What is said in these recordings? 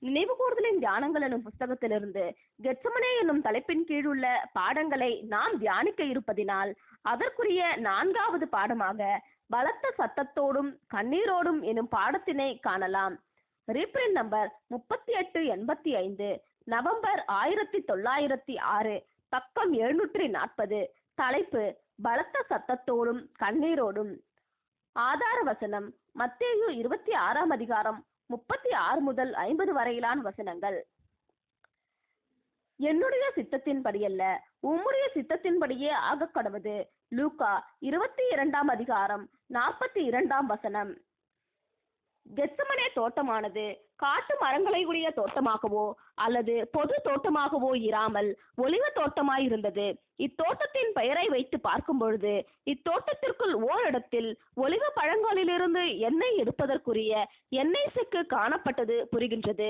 நினைவுகூர்தலின் தியானங்கள் எனும் புஸ்தகத்திலிருந்து கெத்சமனே என்னும் தலைப்பின் கீழ் உள்ள பாடங்களை நாம் தியானிக்க இருப்பதினால் அதற்குரிய 4வது பாடமாக பலத்த சத்தத்தோடும் கண்ணீரோடும் எனும் பாடத்தினை காணலாம். ரீப்ரிண்ட் நம்பர் 3885, நவம்பர் 1906, பக்கம் 740. தலைப்பு பலத்த சத்தத்தோடும் கண்ணீரோடும். ஆதார வசனம் மத்தேயு 26ஆம் அதிகாரம் 36 முதல் 50 வரையிலான வசனங்கள். என்னுடைய சித்தத்தின்படியல்ல, உம்முடைய சித்தத்தின்படியே ஆகக் கடவது. லூக்கா 22ஆம் அதிகாரம் 42ஆம் வசனம். கெத்சமனே தோட்டமானது காட்டு மரங்களை உடைய தோட்டமாகவோ அல்லது பொது தோட்டமாகவோ இராமல் ஒலிவ தோட்டமாயிருந்தது. இத்தோட்டத்தின் பெயரை வைத்து பார்க்கும் பொழுது இத்தோட்டத்திற்குள் ஓரிடத்தில் ஒலிவ பழங்களிலிருந்து எண்ணெய் எடுப்பதற்குரிய எண்ணெய் செக்கு காணப்பட்டது புரிகின்றது.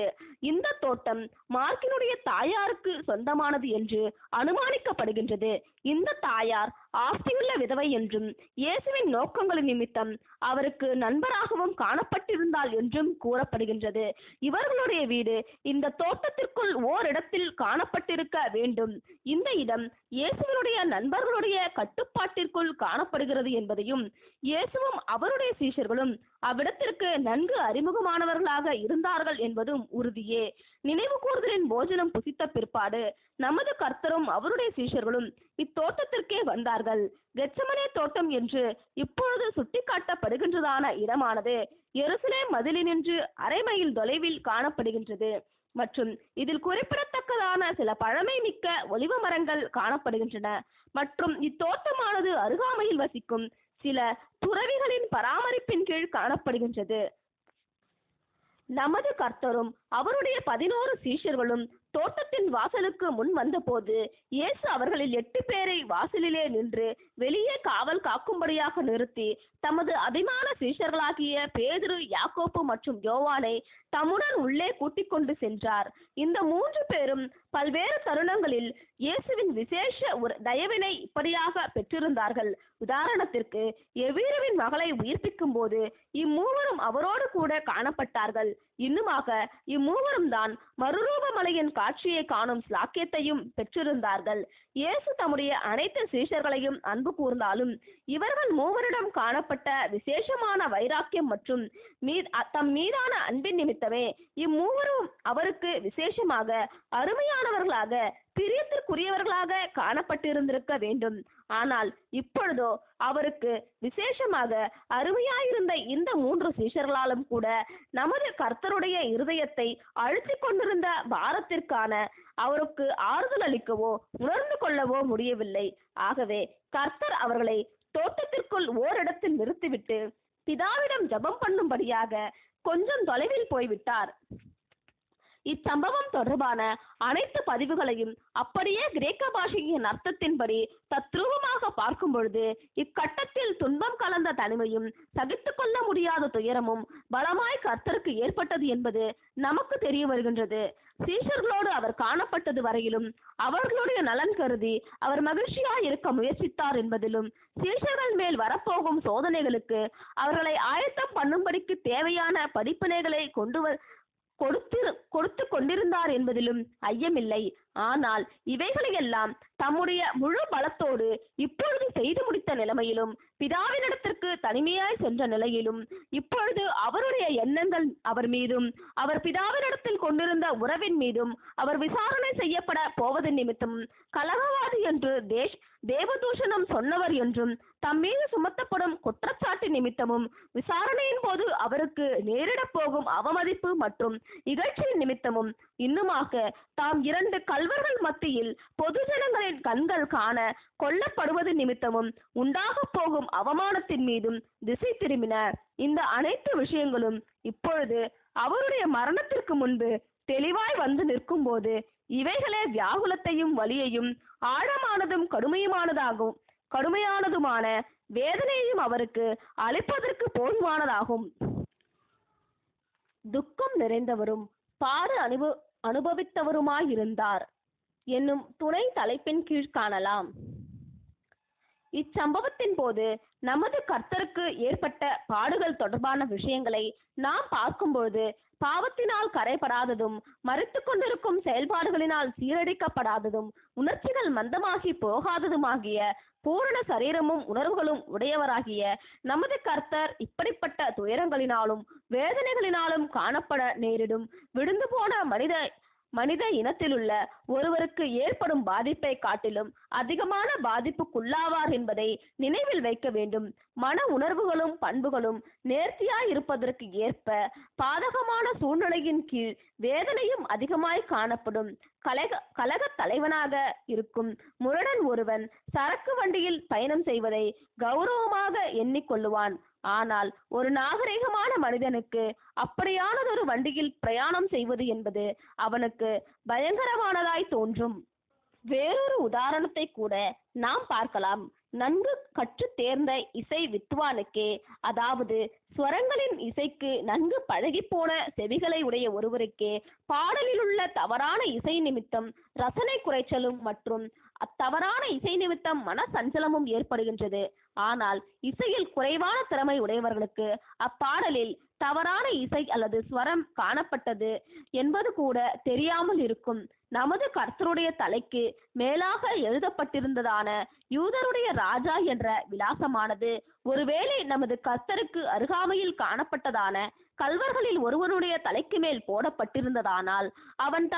இந்த தோட்டம் மார்க்கினுடைய தாயாருக்கு சொந்தமானது என்று அனுமானிக்கப்படுகின்றது. இந்த தாயார் ஆஸ்தியுள்ள விதவை என்றும் இயேசுவின் நோக்கங்களின் நிமித்தம் அவருக்கு நண்பராகவும் காணப்பட்டிருந்தாள் என்றும் கூறப்படுகின்றது. இவர்களுடைய வீடு இந்த தோட்டத்திற்குள் ஓரிடத்தில் காணப்பட்டிருக்க வேண்டும். இந்த இடம் இயேசுவினுடைய நண்பர்களுடைய கட்டுப்பாட்டிற்குள் காணப்படுகிறது என்பதையும் இயேசுவும் அவருடைய சீஷர்களும் அவ்விடத்திற்கு நன்கு அறிமுகமானவர்களாக இருந்தார்கள் என்பதும் உறுதியே. நினைவு கூர்தலின் போஜனம் புசித்த பிற்பாடு நமது கர்த்தரும் அவருடைய சீஷர்களும் இத்தோட்டத்திற்கே வந்தார்கள். கெத்சமனே தோட்டம் என்று இப்பொழுது சுட்டிக்காட்டப்படுகின்றதான இடமானது எருசலேம் மதிலினின்று அரை மைல் தொலைவில் காணப்படுகின்றது மற்றும் இதில் குறிப்பிடத்தக்கதான சில பழமை மிக்க ஒலிவ மரங்கள் காணப்படுகின்றன மற்றும் இத்தோட்டமானது அருகாமையில் வசிக்கும் சில துறவிகளின் பராமரிப்பின் கீழ் காணப்படுகின்றது. நமது கர்த்தரும் அவருடைய 11 சீஷர்களும் தோட்டத்தின் வாசலுக்கு முன் வந்தபோது இயேசு அவர்களில் 8 பேரை வாசலிலே நின்று வெளியே காவல் காக்கும்படியாக நிறுத்தி தமது அபிமான சீஷர்களாகிய பேதுரு, யாக்கோப்பு மற்றும் யோவானை தம்முடன் உள்ளே கூட்டிக் கொண்டு சென்றார். இந்த 3 பேரும் பல்வேறு தருணங்களில் இயேசுவின் விசேஷ தயவினை இப்படியாக பெற்றிருந்தார்கள். உதாரணத்திற்கு, எவீருவின் மகளை உயிர்ப்பிக்கும் போது இம்மூவரும் அவரோடு கூட காணப்பட்டார்கள். இன்னுமாக இம்மூவரும் தான் மறுரூபமலையின் காட்சியை காணும் ஸ்லாக்கியத்தையும் பெற்றிருந்தார்கள். இயேசு தம்முடைய அனைத்து சீஷர்களையும் அன்பு கூர்ந்தாலும் இவர்கள் மூவரிடம் காணப்பட்ட விசேஷமான வைராக்கியம் மற்றும் தம் மீதான அன்பின் நிமித்தமே இம்மூவரும் அவருக்கு விசேஷமாக அருமையானவர்களாக பிரியத்திற்குரியவர்களாக காணப்பட்டிருந்திருக்க வேண்டும். ஆனால் இப்பொழுதோ அவருக்கு விசேஷமாக அருமையாயிருந்த இந்த 3 சீஷர்களாலும் கூட நமது கர்த்தருடைய இருதயத்தை அழுத்திக் கொண்டிருந்த பாரத்திற்கான அவருக்கு ஆறுதல் அளிக்கவோ உணர்ந்து கொள்ளவோ முடியவில்லை. ஆகவே கர்த்தர் அவர்களை தோட்டத்திற்குள் ஓரிடத்தில் நிறுத்திவிட்டு பிதாவிடம் ஜெபம் பண்ணும்படியாக கொஞ்சம் தொலைவில் போய்விட்டார். இச்சம்பவம் தொடர்பான அனைத்து பதிவுகளையும் அப்படியே கிரேக்க பாஷையின் அர்த்தத்தின்படி தத்ரூபமாக பார்க்கும் பொழுது இக்கட்டத்தில் துன்பம் கலந்த தனிமையும் சகித்து கொள்ள முடியாத துயரமும் பலமாய் கர்த்தருக்கு ஏற்பட்டது என்பது நமக்கு தெரிய வருகின்றது. சீஷர்களோடு அவர் காணப்பட்டது வரையிலும் அவர்களுடைய நலன் கருதி அவர் மகிழ்ச்சியாய் இருக்க முயற்சித்தார் என்பதிலும் சீஷர்கள் மேல் வரப்போகும் சோதனைகளுக்கு அவர்களை ஆயத்தம் பண்ணும்படிக்கு தேவையான படிப்பினைகளை கொடுத்து கொண்டிருந்தார் என்பதிலும் ஐயமில்லை. ஆனால் இவைகளையெல்லாம் தம்முடைய முழு பலத்தோடு இப்பொழுது செய்து முடித்த நிலைமையிலும் பிதாவினிடத்திற்கு தனிமையாய் சென்ற நிலையிலும் இப்பொழுது அவருடைய எண்ணங்கள் அவர் மீதும் அவர் பிதாவினிடத்தில் கொண்டிருந்த உறவின் மீதும் அவர் விசாரணை செய்யப்பட போவதன் நிமித்தம் கலகவாதி என்று தேவதூஷணம் சொன்னவர் என்றும் தம் மீது சுமத்தப்படும் குற்றச்சாட்டு நிமித்தமும் விசாரணையின் போது அவருக்கு நேரிடப் போகும் அவமதிப்பு மற்றும் இகழ்ச்சியின் நிமித்தமும் இன்னுமாக தாம் 2 கள்வர்கள் மத்தியில் பொது ஜனங்களின் கண்கள் காண கொல்லப்படுவது நிமித்தமும் உண்டாக போகும் அவமானத்தின் மீதும் திசை திரும்பினார். இந்த அனைத்து விஷயங்களும் இப்பொழுது அவருடைய மரணத்திற்கு முன்பு தெளிவாய் வந்து நிற்கும் போது இவைகளே வியாகுலத்தையும் வலியையும் ஆழமானதும் கடுமையானதுமான வேதனையையும் அவருக்கு அளிப்பதற்கு போதுமானதாகும். துக்கம் நிறைந்தவரும் பாடு அனுபவித்தவருமாயிருந்தார் என்னும் துணை தலைப்பின் கீழ் காணலாம். இச்சம்பவத்தின் போது நமது கர்த்தருக்கு ஏற்பட்ட பாடுகள் தொடர்பான விஷயங்களை நாம் பார்க்கும்போது பாவத்தினால் கரைபடாததும், மறித்து கொண்டிருக்கும் செயல்பாடுகளினால் சீரழிக்கப்படாததும், உணர்ச்சிகள் மந்தமாகி போகாததுமாகிய பூரண சரீரமும் உணர்வுகளும் உடையவராகிய நமது கர்த்தர் இப்படிப்பட்ட துயரங்களினாலும் வேதனைகளினாலும் காணப்பட நேரிடும் விழுந்து போன மனித இனத்திலுள்ள ஒருவருக்கு ஏற்படும் பாதிப்பை காட்டிலும் அதிகமான பாதிப்புக்குள்ளாவார் என்பதை நினைவில் வைக்க வேண்டும். மன உணர்வுகளும் பண்புகளும் நேர்த்தியாய் இருப்பதற்கு ஏற்ப பாதகமான சூழ்நிலையின் கீழ் வேதனையும் அதிகமாய் காணப்படும். கலக தலைவனாக இருக்கும் முரடன் ஒருவன் சரக்கு வண்டியில் பயணம் செய்வதை கௌரவமாக எண்ணிக்கொள்ளுவான். ஆனால் ஒரு நாகரிகமான மனிதனுக்கு அப்படியானதொரு வண்டியில் பிரயாணம் செய்வது என்பது அவனுக்கு பயங்கரமானதாய் தோன்றும். வேறொரு உதாரணத்தை கூட நாம் பார்க்கலாம். நன்கு கற்று தேர்ந்த இசை வித்வானுக்கே, அதாவது ஸ்வரங்களின் இசைக்கு நன்கு பழகி போன செவிகளை உடைய ஒருவருக்கே பாடலில் உள்ள தவறான இசை நிமித்தம் ரசனை குறைச்சலும் மற்றும் அத்தவறான இசை நிமித்தம் மன சஞ்சலமும் ஏற்படுகின்றது. ஆனால் இசையில் குறைவான திறமை உடையவர்களுக்கு அப்பாடலில் தவறான இசை அல்லது ஸ்வரம் காணப்பட்டது என்பது கூட தெரியாமல் இருக்கும். நமது கர்த்தருடைய தலைக்கு மேலாக எழுதப்பட்டிருந்ததான யூதருடைய ராஜா என்ற விலாசமானது ஒருவேளை நமது கர்த்தருக்கு அருகாமையில் காணப்பட்டதான கல்வர்களில் ஒருவனுடைய தலைக்கு மேல் போடப்பட்டிருந்ததானால் அவன்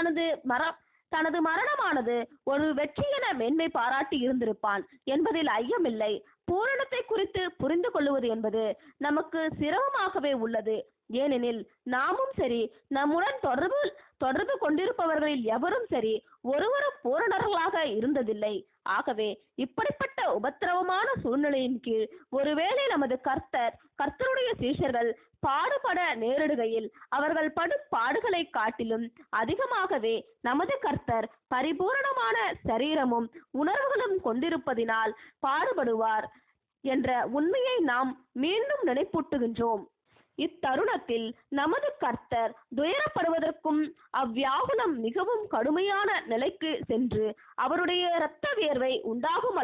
தனது மரணமானது ஒரு வெற்றி என மேன்மை பாராட்டி இருந்திருப்பான் என்பதில் ஐயமில்லை. பூரணத்தை குறித்து புரிந்து கொள்வது என்பது நமக்கு சிரமமாகவே உள்ளது. ஏனெனில் நாமும் சரி, நம்முடன் தொடர்பு கொண்டிருப்பவர்களில் எவரும் சரி, ஒருவரும் பூரணர்களாக இருந்ததில்லை. ஆகவே இப்படிப்பட்ட உபத்திரவமான சூழ்நிலையின் கீழ் ஒருவேளை நமது கர்த்தருடைய சீஷர்கள் பாடுபட நேரிடுகையில் அவர்கள் படும் பாடுகளை காட்டிலும் அதிகமாகவே நமது கர்த்தர் பரிபூரணமான சரீரமும் உணர்வுகளும் கொண்டிருப்பதினால் பாடுபடுவார் என்ற உண்மையை நாம் மீண்டும் நினைப்பூட்டுகின்றோம். இத்தருணத்தில் நமது கர்த்தர் துயரப்படுவதற்கும் அவ்வியாகுலம் மிகவும் கடுமையான நிலைக்கு சென்று அவருக்கு இரத்த வியர்வை உண்டாகும்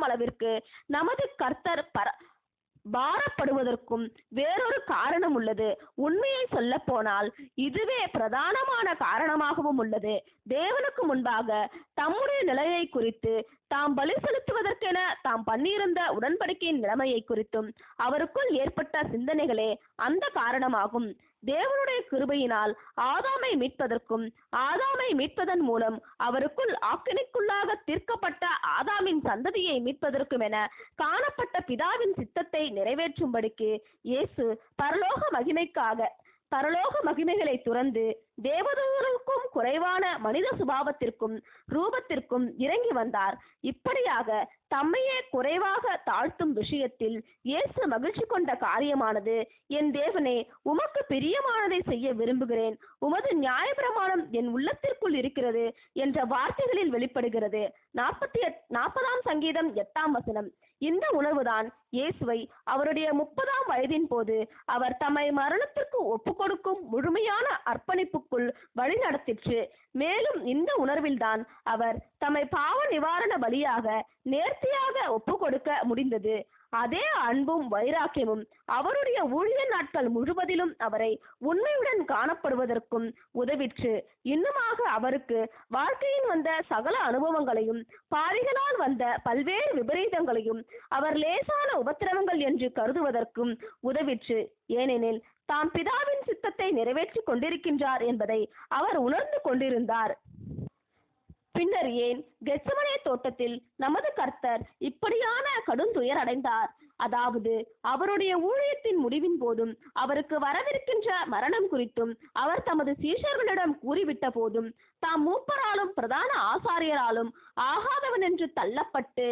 அளவிற்கு நமது கர்த்தர் பாரப்படுவதற்கும் வேறொரு காரணம் உள்ளது. உண்மையை சொல்ல போனால் இதுவே பிரதானமான காரணமாகவும் உள்ளது. தேவனுக்கு முன்பாக தம்முடைய நிலையை குறித்து, தாம் பலி செலுத்துவதற்கென தாம் பண்ணியிருந்த உடன்படிக்கையின் நிலைமையை குறித்தும் அவருக்குள் ஏற்பட்ட சிந்தனைகளே அந்த காரணமாகும். தேவனுடைய கிருபையினால் ஆதாமை மீட்பதற்கும் ஆதாமை மீட்பதன் மூலம் அவருக்குள் ஆக்கினைக்குள்ளாக தீர்க்கப்பட்ட ஆதாமின் சந்ததியை மீட்பதற்கும் என காணப்பட்ட பிதாவின் சித்தத்தை நிறைவேற்றும்படிக்கு இயேசு பரலோக மகிமைகளை துறந்து தேவதூதருக்கும் குறைவான மனித சுபாவத்திற்கும் ரூபத்திற்கும் இறங்கி வந்தார். இப்படியாக தம்மையே குறைவாக தாழ்த்தும் விஷயத்தில் இயேசு மகிழ்ச்சி கொண்ட காரியமானது, என் தேவனே, உமக்கு பிரியமானதை செய்ய விரும்புகிறேன், உமது நியாயப்பிரமாணம் என் உள்ளத்திற்குள் இருக்கிறது என்ற வார்த்தைகளில் வெளிப்படுகிறது. 40ஆம் சங்கீதம் 8ஆம் வசனம். இந்த உணர்வுதான் இயேசுவை அவருடைய 30ஆம் வயதின் போது அவர் தம்மை மரணத்திற்கு ஒப்பு கொடுக்கும் முழுமையான அர்ப்பணிப்புக்குள் வழி நடத்திற்று. மேலும் இந்த உணர்வில்தான் அவர் தம்மை பாவ நிவாரண பலியாக நேர்த்தியாக ஒப்பு கொடுக்க முடிந்தது. அதே அன்பும் வைராக்கியமும் அவருடைய ஊழிய நாட்கள் முழுவதிலும் அவரை உண்மையுடன் காணப்படுவதற்கும் உதவிற்று. இன்னுமாக அவருக்கு வாழ்க்கையின் வந்த சகல அனுபவங்களையும் பாவிகளால் வந்த பல்வேறு விபரீதங்களையும் அவர் லேசான உபத்திரவங்கள் என்று கருதுவதற்கும் உதவிற்று. ஏனெனில் தாம் பிதாவின் சித்தத்தை நிறைவேற்றி கொண்டிருக்கின்றார் என்பதை அவர் உணர்ந்து கொண்டிருந்தார். பின்னர் ஏன் கெத்செமனே தோட்டத்தில் நமது கர்த்தர் இப்படியான கடுந்துயர் அடைந்தார்? அதாவது அவருடைய ஊழியத்தின் முடிவின் போதும் அவருக்கு வரவிருக்கின்ற மரணம் குறித்தும் அவர் தமது சீஷர்களிடம் கூறிவிட்ட போதும் தாம் மூப்பராலும் பிரதான ஆசாரியராலும் ஆகாதவன் என்று தள்ளப்பட்டு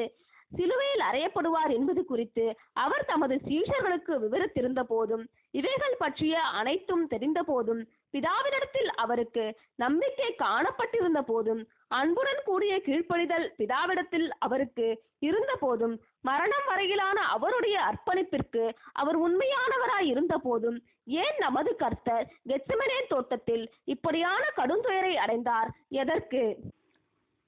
சிலுவையில் அறையப்படுவார் என்பது குறித்து அவர் தமது சீஷர்களுக்கு விவரித்திருந்த போதும், இவைகள் பற்றிய அனைத்தும் தெரிந்த போதும், பிதாவினிடத்தில் அவருக்கு நம்பிக்கை காணப்பட்டிருந்த போதும், அன்புடன் கூடிய கீழ்ப்படிதல் பிதாவிடத்தில் அவருக்கு இருந்த போதும், மரணம் வரையிலான அவருடைய அர்ப்பணிப்பிற்கு அவர் உண்மையானவராய் இருந்த போதும், ஏன் நமது கர்த்தர் கெத்செமனே தோட்டத்தில் இப்படியான கடுந்துயரை அடைந்தார்? எதற்கு?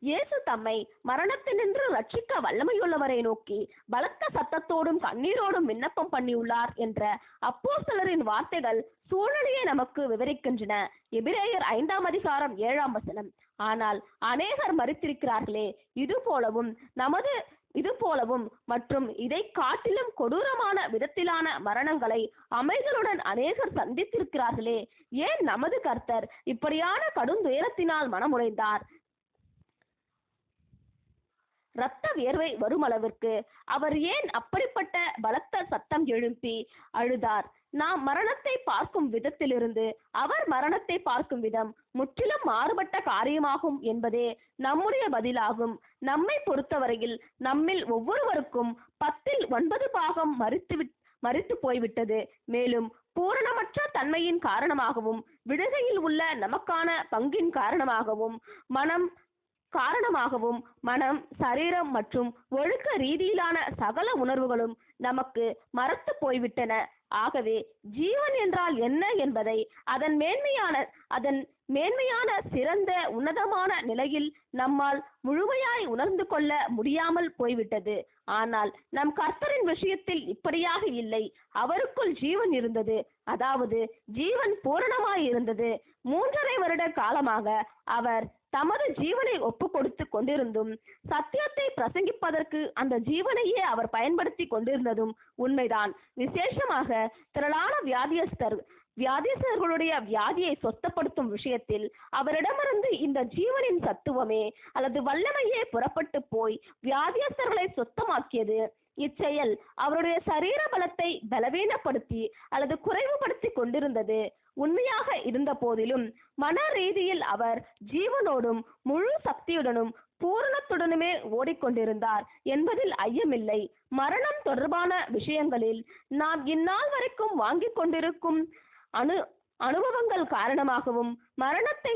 இயேசு தம்மை மரணத்தினின்று ரட்சிக்க வல்லமையுள்ளவரை நோக்கி பலத்த சத்தத்தோடும் கண்ணீரோடும் விண்ணப்பம் பண்ணியுள்ளார் என்ற அப்போஸ்தலரின் வார்த்தைகள் சூழ்நிலையை நமக்கு விவரிக்கின்றன. எபிரேயர் 5:7. ஆனால் அநேகர் மரித்திருக்கிறார்களே, இது போலவும் மற்றும் இதை காட்டிலும் கொடூரமான விதத்திலான மரணங்களை அமைதலுடன் அநேகர் சந்தித்திருக்கிறார்களே. ஏன் நமது கர்த்தர் இப்படியான கடும் துயரத்தினால் மனமுடைந்தார்? இரத்த வியர்வை வரும் அளவிற்கு அவர் ஏன் அப்படிப்பட்ட பலத்த சத்தம் எழுப்பி அழுதார்? நாம் மரணத்தை பார்க்கும் விதத்திலிருந்து அவர் மரணத்தை பார்க்கும் விதம் முற்றிலும் மாறுபட்ட காரியமாகும் என்பதே நம்முடைய பதிலாகும். நம்மை பொறுத்தவரையில் நம்மில் ஒவ்வொருவருக்கும் 10 பாகம் மரித்து போய்விட்டது. மேலும் பூரணமற்ற தன்மையின் காரணமாகவும் விடுகையில் உள்ள நமக்கான பங்கின் காரணமாகவும் மனம், சரீரம் மற்றும் ஒழுக்க ரீதியிலான சகல உணர்வுகளும் நமக்கு மறத்து போய்விட்டன. ஆகவே ஜீவன் என்றால் என்ன என்பதை அதன் மேன்மையான சிறந்த உன்னதமான நிலையில் நம்மால் முழுமையாய் உணர்ந்து கொள்ள முடியாமல் போய்விட்டது. ஆனால் நம் கர்த்தரின் விஷயத்தில் இப்படியாக இல்லை. அவருக்குள் ஜீவன் இருந்தது, அதாவது ஜீவன் பூரணமாய் இருந்தது. 3½ வருட காலமாக அவர் தமது ஜீவனை ஒப்பு கொடுத்து கொண்டிருந்தும் சத்தியத்தை பிரசங்கிப்பதற்கு அந்த ஜீவனையே அவர் பயன்படுத்தி கொண்டிருந்ததும் உண்மைதான். விசேஷமாக திரளான வியாதியஸ்தர்களுடைய வியாதியை சொத்தப்படுத்தும் விஷயத்தில் அவரிடமிருந்து இந்த ஜீவனின் சத்துவமே அல்லது வல்லமையே புறப்பட்டு போய் வியாதியஸ்தர்களை சொத்தமாக்கியது. இச்செயல் அவருடைய சரீர பலத்தை பலவீனப்படுத்தி அல்லது குறைவுபடுத்தி கொண்டிருந்தது. உண்மையாக இருந்த போதிலும் மன ரீதியில் அவர் ஜீவனோடும் முழு சக்தியுடனும் பூரணத்துடனுமே ஓடிக்கொண்டிருந்தார் என்பதில் ஐயமில்லை. மரணம் தொடர்பான விஷயங்களில் நாம் இந்நாள் வரைக்கும் வாங்கிக் கொண்டிருக்கும் அனுபவங்கள் காரணமாகவும் மரணத்தை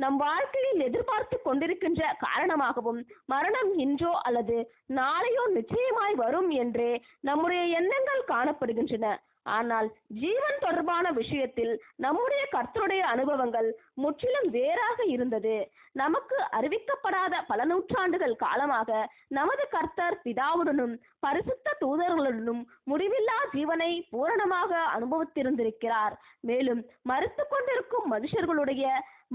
நம் வாழ்க்கையில் எதிர்பார்த்து கொண்டிருக்கின்ற காரணமாகவும் மரணம் இன்றோ அல்லது நாளையோ நிச்சயமாய் வரும் என்றே நம்முடைய எண்ணங்கள் காணப்படுகின்றன. ஆனால் ஜீவன் தொடர்பான விஷயத்தில் நம்முடைய கர்த்தருடைய அனுபவங்கள் முற்றிலும் வேறாக இருந்தது. நமக்கு அறிவிக்கப்படாத பல நூற்றாண்டுகள் காலமாக நமது கர்த்தர் பிதாவுடனும் பரிசுத்த தூதர்களுடனும் முடிவில்லா ஜீவனை பூரணமாக அனுபவித்திருந்திருக்கிறார். மேலும் மரித்து கொண்டிருக்கும்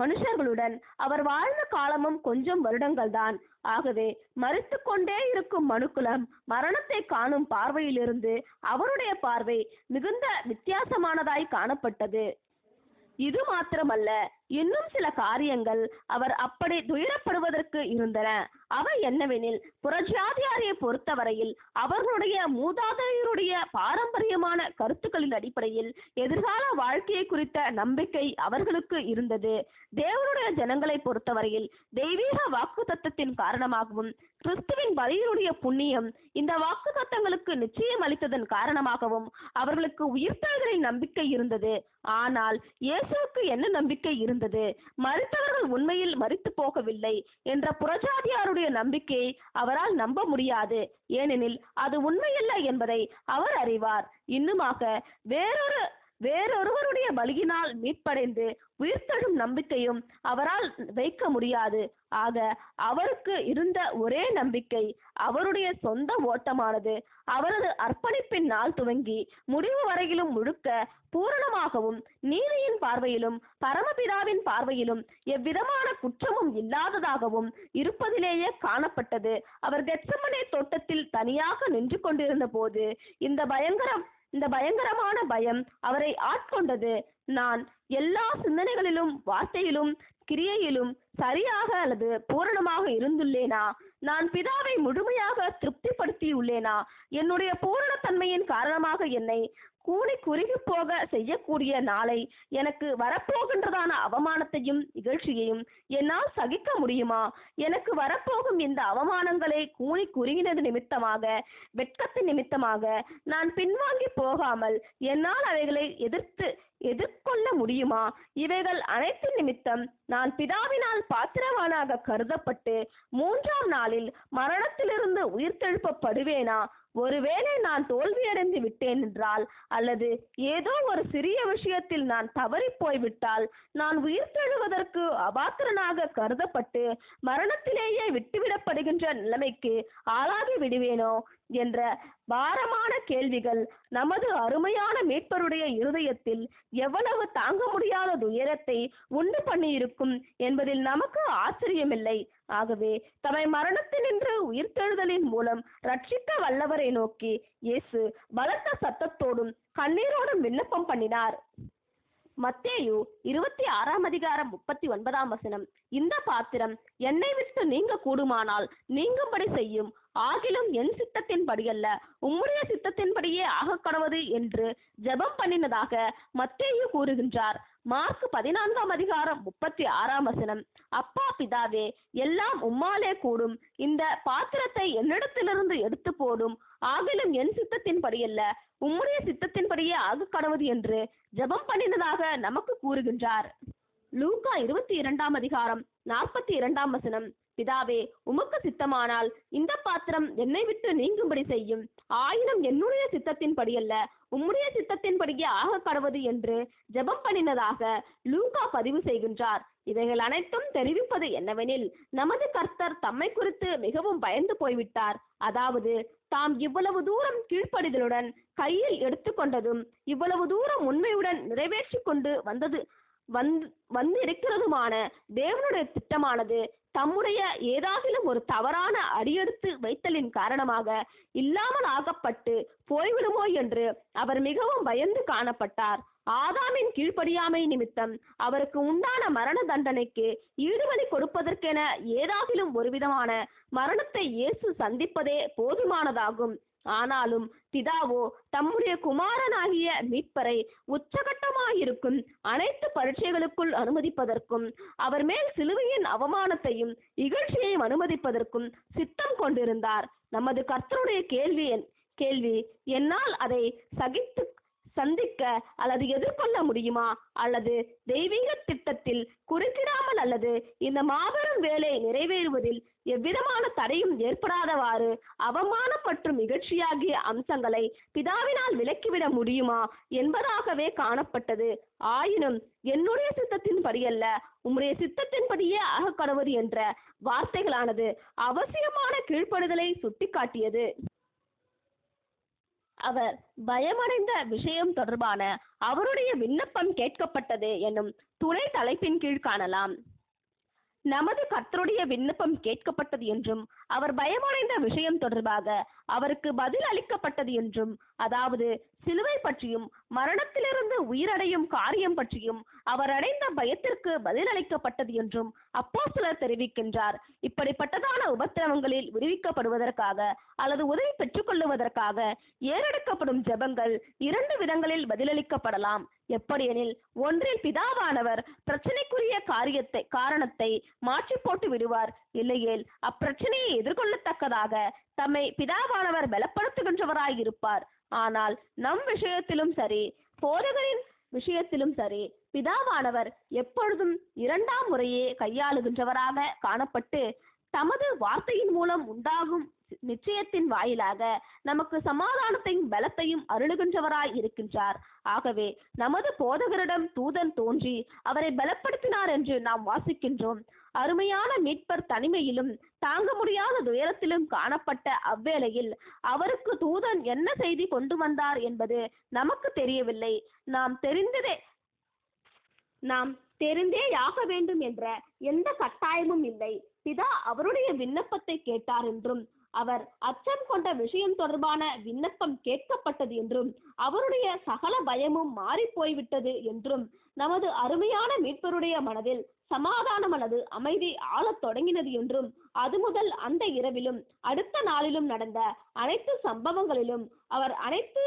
மனுஷர்களுடன் அவர் வாழ்ந்த காலமும் கொஞ்சம் வருடங்கள் தான். ஆகவே மரித்து கொண்டே இருக்கும் மனுக்குலம் மரணத்தை காணும் பார்வையிலிருந்து அவருடைய பார்வை மிகுந்த வித்தியாசமானதாய் காணப்பட்டது. இது மாத்திரமல்ல, இன்னும் சில காரியங்கள் அவர் அப்படி துயரப்படுவதற்கு இருந்தன. அவை என்னவெனில், புறஜாதியாரை பொறுத்தவரையில் அவர்களுடைய மூதாதையருடைய பாரம்பரியமான கருத்துக்களின் அடிப்படையில் எதிர்கால வாழ்க்கையை குறித்த நம்பிக்கை அவர்களுக்கு இருந்தது. தேவனுடைய ஜனங்களை பொறுத்தவரையில் தெய்வீக வாக்குத்தத்தத்தின் காரணமாகவும் கிறிஸ்துவின் பலியினுடைய புண்ணியம் இந்த வாக்குத்தத்தங்களுக்கு நிச்சயம் அளித்ததன் காரணமாகவும் அவர்களுக்கு உயிர்த்தெழுதலின் நம்பிக்கை இருந்தது. ஆனால் இயேசுவுக்கு என்ன நம்பிக்கை இருந்தது? மரித்தவர்கள் உண்மையில் மரித்து போகவில்லை என்ற புறஜாதியாருடைய நம்பிக்கையை அவரால் நம்ப முடியாது. ஏனெனில் அது உண்மையல்ல என்பதை அவர் அறிவார். இன்னுமாக வேறொருவருடைய பலியினால் மீட்படைந்து உயிர்த்தெழும் நம்பிக்கையும் அவரால் வைக்க முடியாது. ஆக அவருக்கு இருந்த ஒரே நம்பிக்கை அவருடைய சொந்த ஓட்டமானது அவரது அர்ப்பணிப்பின் நாள் துவங்கி முடிவு வரையிலும் முழுக்க பூரணமாகவும் நீதியின் பார்வையிலும் பரமபிதாவின் பார்வையிலும் எவ்விதமான குற்றமும் இல்லாததாகவும் இருப்பதிலேயே காணப்பட்டது. அவர் கெத்செமனே தோட்டத்தில் தனியாக நின்று கொண்டிருந்த போது இந்த பயங்கரமான பயம் அவரை ஆட்கொண்டது. நான் எல்லா சிந்தனைகளிலும் வார்த்தையிலும் கிரியையிலும் சரியாக அல்லது பூரணமாக இருந்துள்ளேனா? நான் பிதாவை முழுமையாக திருப்திப்படுத்தியுள்ளேனா? என்னுடைய பூரணத்தன்மையின் காரணமாக என்னை குறுகி போக செய்யக்கூடிய நாளை, எனக்கு வரப்போகின்றதான அவமானத்தையும் இகழ்ச்சியையும் என்னால் சகிக்க முடியுமா? எனக்கு வரப்போகும் இந்த அவமானங்களை குறுகினது நிமித்தமாக, வெட்கத்தின் நிமித்தமாக நான் பின்வாங்கி போகாமல் என்னால் அவைகளை எதிர்கொள்ள முடியுமா? இவைகள் அனைத்தின் நிமித்தம் நான் பிதாவினால் பாத்திரவானாக கருதப்பட்டு 3ஆம் நாளில் மரணத்திலிருந்து உயிர்த்தெழுப்பப்படுவேனா? ஒருவேளை நான் தோல்வியடைந்து விட்டேன் என்றால், அல்லது ஏதோ ஒரு சிறிய விஷயத்தில் நான் தவறி போய்விட்டால், நான் உயிர்த்தெழுவதற்கு அபாத்திரனாக கருதப்பட்டு மரணத்திலேயே விட்டுவிடப்படுகின்ற நிலைமைக்கு ஆளாகி விடுவேனோ என்ற பாரமான கேள்விகள் நமது அருமையான மீட்பருடைய இருதயத்தில் எவ்வளவு தாங்க முடியாத துயரத்தை உண்டு பண்ணியிருக்கும் என்பதில் நமக்கு ஆச்சரியமில்லை. ஆகவே தம்மை மரணத்தினின்று உயிர்த்தெழுதலின் மூலம் ரட்சிக்க வல்லவரை நோக்கி இயேசு பலத்த சத்தத்தோடும் கண்ணீரோடும் விண்ணப்பம் பண்ணினார். மத்தேயு 26:39 இந்த பாத்திரம் என்னை விட்டு நீங்க கூடுமானால் நீங்கும்படி செய்யும், ஆகிலும் என் சித்தத்தின்படியல்ல உம்முடைய சித்தத்தின்படியே ஆகக்கடவது என்று ஜெபம் பண்ணினதாக மத்தேயு கூறுகின்றார். மார்க் 14:36 அப்பா பிதாவே, எல்லாம் உம்மாலே கூடும், இந்த பாத்திரத்தை என்னிடத்திலிருந்து எடுத்து போடும், ஆகிலும் என் சித்தத்தின்படியல்ல உம்முடைய சித்தத்தின்படியே ஆகக்கடவது என்று ஜெபம் பண்ணினதாக நமக்கு கூறுகின்றார். லூக்கா 22:42 பிதாவே, உமக்கு சித்தமானால் இந்த பாத்திரம் என்னை விட்டு நீங்கும்படி செய்யும், ஆயினும் என்னுடைய சித்தத்தின்படியல்ல உம்முடைய சித்தத்தின்படியே ஆகக்கடவது என்று ஜெபம் பண்ணினதாக லூக்கா பதிவு செய்கின்றார். இவைகள் அனைத்தும் தெரிவிப்பது என்னவெனில், நமது கர்த்தர் தம்மை குறித்து மிகவும் பயந்து போய்விட்டார். அதாவது தாம் இவ்வளவு தூரம் கீழ்ப்படிதலுடன் கையில் எடுத்துக்கொண்டதும், இவ்வளவு தூரம் உண்மையுடன் நிறைவேற்றி கொண்டு வந்திருக்கிறதுமான தேவனுடைய திட்டமானது தம்முடைய ஏதாகிலும் ஒரு தவறான அடியெடுத்து வைத்தலின் காரணமாக இல்லாமல் ஆகப்பட்டு போய்விடுமோ என்று அவர் மிகவும் பயந்து காணப்பட்டார். ஆதாமின் கீழ்ப்படியாமை நிமித்தம் அவருக்கு உண்டான மரண தண்டனைக்கு ஈடுபலி கொடுப்பதற்கென ஏதாகிலும் ஒரு விதமான மரணத்தை இயேசு சந்திப்பதே போதுமானதாகும். ஆனாலும் பிதாவோ தம்முடைய குமாரனாகிய மீட்பரை உச்சகட்டமாயிருக்கும் அனைத்து பரீட்சைகளுக்குள் அனுமதிப்பதற்கும், அவர் மேல் சிலுவையின் அவமானத்தையும் இகழ்ச்சியையும் அனுமதிப்பதற்கும் சித்தம் கொண்டிருந்தார். நமது கர்த்தருடைய கேள்வி என்னால் அதை சந்திக்க அல்லது எதிர்கொள்ள முடியுமா, அல்லது தெய்வீக திட்டத்தில் குறுக்கிடாமல் அல்லது இந்த மாபெரும் வேலை நிறைவேறுவதில் எவ்விதமான தடையும் ஏற்படாதவாறு அவமானம் மற்றும் நிகழ்ச்சியாகிய அம்சங்களை பிதாவினால் விலக்கிவிட முடியுமா என்பதாகவே காணப்பட்டது. ஆயினும் என்னுடைய சித்தத்தின்படியல்ல உம்முடைய சித்தத்தின்படியே ஆகக்கடவது என்ற வார்த்தைகளானது அவசியமான கீழ்ப்படுதலை சுட்டிக்காட்டியது. அவர் பயமடைந்த விஷயம் தொடர்பான அவருடைய விண்ணப்பம் கேட்கப்பட்டது என்னும் துணை தலைப்பின் கீழ் காணலாம். நமது கர்த்தருடைய விண்ணப்பம் கேட்கப்பட்டது என்றும், அவர் பயமடைந்த விஷயம் தொடர்பாக அவருக்கு பதில் அளிக்கப்பட்டது என்றும், அதாவது சிலுவை பற்றியும் மரணத்திலிருந்து உயிரடையும் காரியம் பற்றியும் அவர் அடைந்த பயத்திற்கு பதில் அளிக்கப்பட்டது என்றும் அப்போஸ்தலர் தெரிவிக்கின்றார். இப்படிப்பட்டதான உபத்திரவங்களில் விடுவிக்கப்படுவதற்காக அல்லது உதவி பெற்றுக்கொள்ளுவதற்காக ஏறெடுக்கப்படும் ஜெபங்கள் 2 விதங்களில் பதிலளிக்கப்படலாம். எப்படியெனில், ஒன்றில் பிதாவானவர் பிரச்சனைக்குரிய காரணத்தை மாற்றி போட்டு விடுவார், இல்லையேல் அப்பிரச்சனையை எதிர்கொள்ளத்தக்கதாக தம்மை பிதாவானவர் பலப்படுத்துகின்றவராய் இருப்பார். ஆனால் நம் விஷயத்திலும் சரி, போதகரின் விஷயத்திலும் சரி, பிதாவானவர் எப்பொழுதும் 2ஆம் முறையே கையாளுகின்றவராக காணப்பட்டு தமது வார்த்தையின் மூலம் உண்டாகும் நிச்சயத்தின் வாயிலாக நமக்கு சமாதானத்தையும் பலத்தையும் அருளுகின்றவராய் இருக்கின்றார். ஆகவே நமது போதகரிடம் தூதன் தோன்றி அவரை பலப்படுத்தினார் என்று நாம் வாசிக்கின்றோம். அருமையான மீட்பர் தனிமையிலும் தாங்க முடியாத துயரத்திலும் காணப்பட்ட அவ்வேளையில் அவருக்கு தூதன் என்ன செய்தி கொண்டு வந்தார் என்பது நமக்கு தெரியவில்லை. நாம் தெரிந்தேயாக வேண்டும் என்ற எந்த கட்டாயமும் இல்லை. பிதா அவருடைய விண்ணப்பத்தை கேட்டார் என்றும், அவர் அச்சம் கொண்ட விஷயம் தொடர்பான விண்ணப்பம் கேட்கப்பட்டது என்றும், அவருடைய சகல பயமும் மாறி போய்விட்டது என்றும் நமது அருமையான மீட்பருடைய மனதில் சமாதானம் அல்லது அமைதி ஆளத் தொடங்கினது என்றும், அது முதல் அந்த இரவிலும் அடுத்த நாளிலும் நடந்த அனைத்து சம்பவங்களிலும் அவர் அனைத்து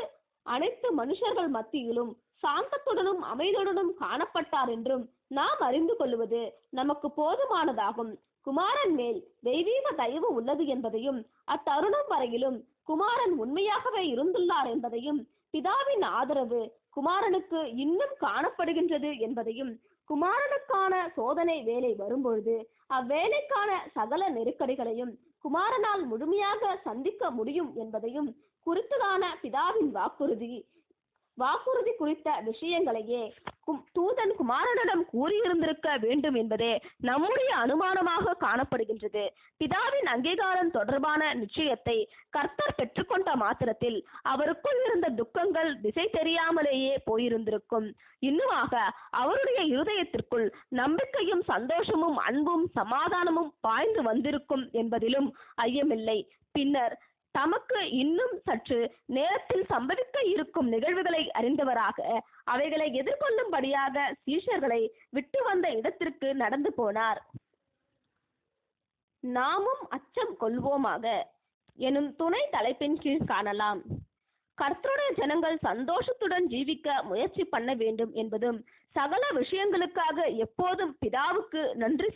மனுஷர்கள் மத்தியிலும் சாந்தத்துடனும் அமைதியுடனும் காணப்பட்டார் என்றும் நாம் அறிந்து கொள்வது நமக்கு போதுமானதாகும். குமாரன் மேல் தெய்வீக தயவு உள்ளது என்பதையும், அத்தருணம் வரையிலும் குமாரன் உண்மையாகவே இருந்துள்ளார் என்பதையும், பிதாவின் ஆதரவு குமாரனுக்கு இன்னும் காணப்படுகின்றது என்பதையும், குமாரனுக்கான சோதனை வேலை வரும்பொழுது அவ்வேலைக்கான சகல நெருக்கடிகளையும் குமாரனால் முழுமையாக சந்திக்க முடியும் என்பதையும் குறித்ததான பிதாவின் வாக்குறுதி குறித்த விஷயங்களையே தூதன் குமாரனிடம் கூறியிருந்திருக்க வேண்டும் என்பதே நம்முடைய அனுமானமாக காணப்படுகின்றது. பிதாவின் அங்கீகாரம் தொடர்பான நிச்சயத்தை கர்த்தர் பெற்றுக்கொண்ட மாத்திரத்தில் அவருக்குள் இருந்த துக்கங்கள் திசை தெரியாமலேயே போயிருந்திருக்கும். இன்னுமாக அவருடைய இருதயத்திற்குள் நம்பிக்கையும் சந்தோஷமும் அன்பும் சமாதானமும் பாய்ந்து வந்திருக்கும் என்பதிலும் ஐயமில்லை. பின்னர் தமக்கு இன்னும் சற்று நேரத்தில் சம்பவிக்க இருக்கும் நிகழ்வுகளை அறிந்தவராக அவைகளை எதிர்கொள்ளும்படியாக சீஷர்களை விட்டு வந்த இடத்திற்கு நடந்து போனார். நாமும் அச்சம் கொள்வோமாக எனும் துணை தலைப்பின் கீழ் காணலாம். கர்த்தருடைய ஜனங்கள் சந்தோஷத்துடன் ஜீவிக்க முயற்சி பண்ண வேண்டும் என்பதும், சகல விஷயங்களுக்காக எப்போதும் பிதாவுக்கு நன்றி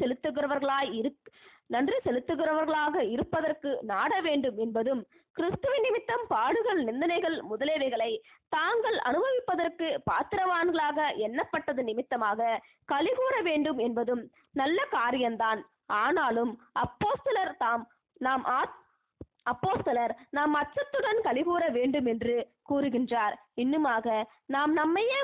செலுத்துகிறவர்களாக இருப்பதற்கு நாட வேண்டும் என்பதும், கிறிஸ்துவின் நிமித்தம் பாடுகள் நிந்தனைகள் முதலியவைகளை தாங்கள் அனுபவிப்பதற்கு பாத்திரவான்களாக எண்ணப்பட்டது நிமித்தமாக கலிகூற வேண்டும் என்பதும் நல்ல காரியம்தான். ஆனாலும் அப்போஸ்தலர் நாம் அச்சத்துடன் கலிகூற வேண்டும் என்று கூறுகின்றார். இன்னுமாக நாம் நம்மையே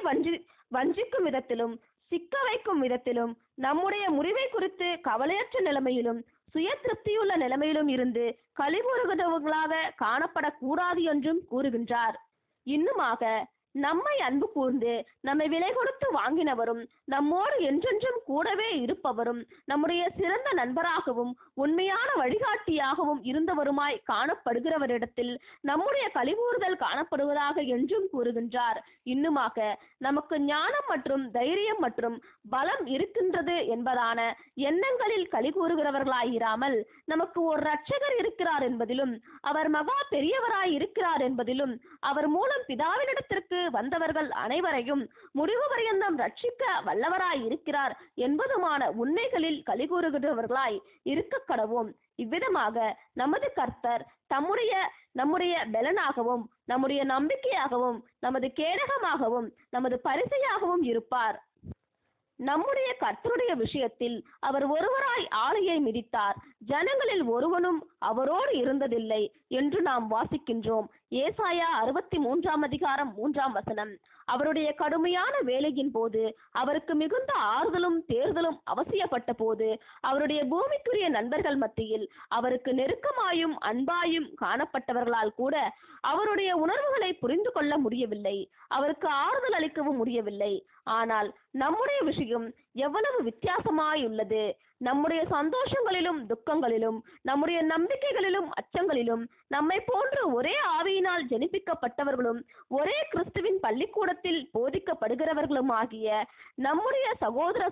வஞ்சிக்கும் விதத்திலும் சிக்க வைக்கும் விதத்திலும் நம்முடைய முறிவை குறித்து கவலையற்ற நிலைமையிலும் சுய திருப்தியுள்ள நிலைமையிலும் இருந்து கலிகூறுகிறவர்களாக காணப்படக்கூடாது என்றும் கூறுகின்றார். இன்னுமாக நம்மை அன்பு கூர்ந்து நம்மை விலை கொடுத்து வாங்கினவரும் நம்மோடு என்றென்றும் கூடவே இருப்பவரும் நம்முடைய சிறந்த நண்பராகவும் உண்மையான வழிகாட்டியாகவும் இருந்தவருமாய் காணப்படுகிறவரிடத்தில் நம்முடைய கலிகூறுதல் காணப்படுவதாக என்றும் கூறுகின்றார். இன்னுமாக நமக்கு ஞானம் மற்றும் தைரியம் மற்றும் பலம் இருக்கின்றது என்பதான எண்ணங்களில் கலிகூறுகிறவர்களாயிராமல் நமக்கு ஒரு இரட்சகர் இருக்கிறார் என்பதிலும், அவர் மகா பெரியவராய் இருக்கிறார் என்பதிலும், அவர் மூலம் பிதாவினிடத்திற்கு வந்தவர்கள் அனைவரையும் முடிவு பரியந்தம் ரட்சிக்க வல்லவராய் இருக்கிறார் என்பதுமான உண்மைகளில் கலிகூறுகிறவர்களாய் இருக்க கடவோம். இவ்விதமாக நமது கர்த்தர் நம்முடைய பலனாகவும் நம்முடைய நம்பிக்கையாகவும் நமது கேடகமாகவும் நமது பரிசையாகவும் இருப்பார். நம்முடைய கர்த்தருடைய விஷயத்தில் அவர் ஒருவராய் ஆலையை மிதித்தார், ஜனங்களில் ஒருவனும் அவரோடு இருந்ததில்லை என்று நாம் வாசிக்கின்றோம். ஏசாயா 63:3 அவருடைய கடுமையான வேலையின் போது அவருக்கு மிகுந்த ஆறுதலும் தேர்தலும் அவசியப்பட்ட போது அவருடைய பூமிக்குரிய நண்பர்கள் மத்தியில் அவருக்கு நெருக்கமாயும் அன்பாயும் காணப்பட்டவர்களால் கூட அவருடைய உணர்வுகளை புரிந்து கொள்ள முடியவில்லை, அவருக்கு ஆறுதல் அளிக்கவும் முடியவில்லை. ஆனால் நம்முடைய விஷயம் எவ்வளவு வித்தியாசமாயுள்ளது! நம்முடைய சந்தோஷங்களிலும் துக்கங்களிலும் நம்முடைய நம்பிக்கைகளிலும் அச்சங்களிலும் நம்மை போன்று ஒரே ஆவியினால் ஜனிப்பிக்கப்பட்டவர்களும் ஒரே கிறிஸ்துவின் பள்ளிக்கூடத்தில் போதிக்கப்படுகிறவர்களும் ஆகிய நம்முடைய சகோதர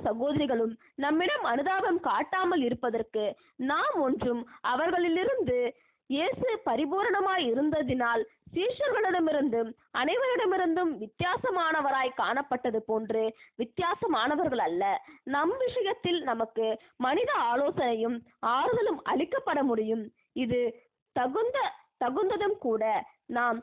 சகோதரிகளும் நம்மிடம் அனுதாபம் காட்டாமல் இருப்பதற்கு நாம் ஒன்றும் அவர்களிலிருந்து இயேசு பரிபூரணமாய் இருந்ததினால் சீஷர்களிடமிருந்தும் அனைவரிடமிருந்தும் வித்தியாசமானவராய் காணப்பட்டது போன்று வித்தியாசமானவர்கள் அல்ல. நம் விஷயத்தில் நமக்கு மனித ஆலோசனையும் ஆறுதலும் அளிக்கப்பட முடியும். இது தகுந்ததும் கூட. நாம்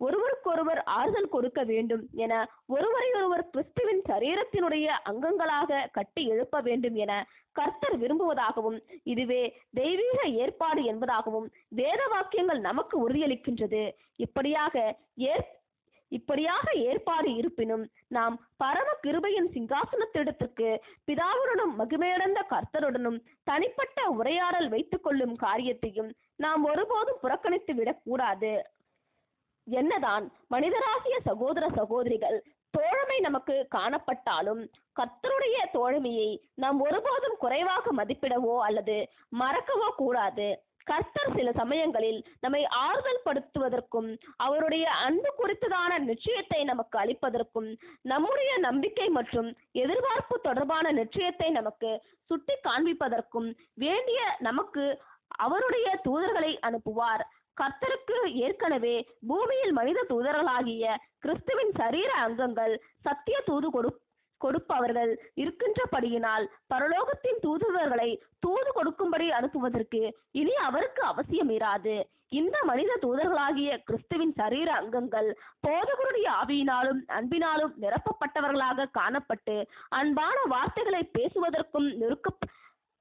ஒருவருக்கொருவர் ஆறுதல் கொடுக்க வேண்டும் என ஒருவரையொருவர் கிறிஸ்துவின் சரீரத்தினுடைய அங்கங்களாக கட்டி எழுப்ப வேண்டும் என கர்த்தர் விரும்புவதாகவும், இதுவே தெய்வீக ஏற்பாடு என்பதாகவும் வேத வாக்கியங்கள் நமக்கு உறுதியளிக்கின்றது. இப்படியாக ஏற்பாடு இருப்பினும் நாம் பரம கிருபையின் சிங்காசனத்திடத்திற்கு பிதாவுடனும் மகிமையடைந்த கர்த்தருடனும் தனிப்பட்ட உரையாடல் வைத்துக் கொள்ளும் காரியத்தையும் நாம் ஒருபோதும் புறக்கணித்து விடக்கூடாது. என்னதான் மனிதராகிய சகோதர சகோதரிகள் தோழமை நமக்கு காணப்பட்டாலும் கர்த்தருடைய தோழமையை நாம் ஒருபோதும் குறைவாக மதிப்பிடவோ அல்லது மறக்கவோ கூடாது. கர்த்தர் சில சமயங்களில் நம்மை ஆறுதல் படுத்துவதற்கும் அவருடைய அன்பு குறித்ததான நிச்சயத்தை நமக்கு அளிப்பதற்கும் நம்முடைய நம்பிக்கை மற்றும் எதிர்பார்ப்பு தொடர்பான நிச்சயத்தை நமக்கு சுட்டி காண்பிப்பதற்கும் வேண்டிய நமக்கு அவருடைய தூதர்களை அனுப்புவார். கர்த்தருக்கு ஏற்கனவே பூமியில் மனித தூதர்களாகிய கிறிஸ்துவின் சரீர அங்கங்கள் சத்திய தூது கொடுப்பவர்கள் இருக்கின்றபடியினால் பரலோகத்தின் தூதுவர்களை தூது கொடுக்கும்படி அனுப்புவதற்கு இனி அவருக்கு அவசியம் இராது. இந்த மனித தூதர்களாகிய கிறிஸ்துவின் சரீர அங்கங்கள் போதகருடைய ஆவியினாலும் அன்பினாலும் நிரப்பப்பட்டவர்களாக காணப்பட்டு அன்பான வார்த்தைகளை பேசுவதற்கும்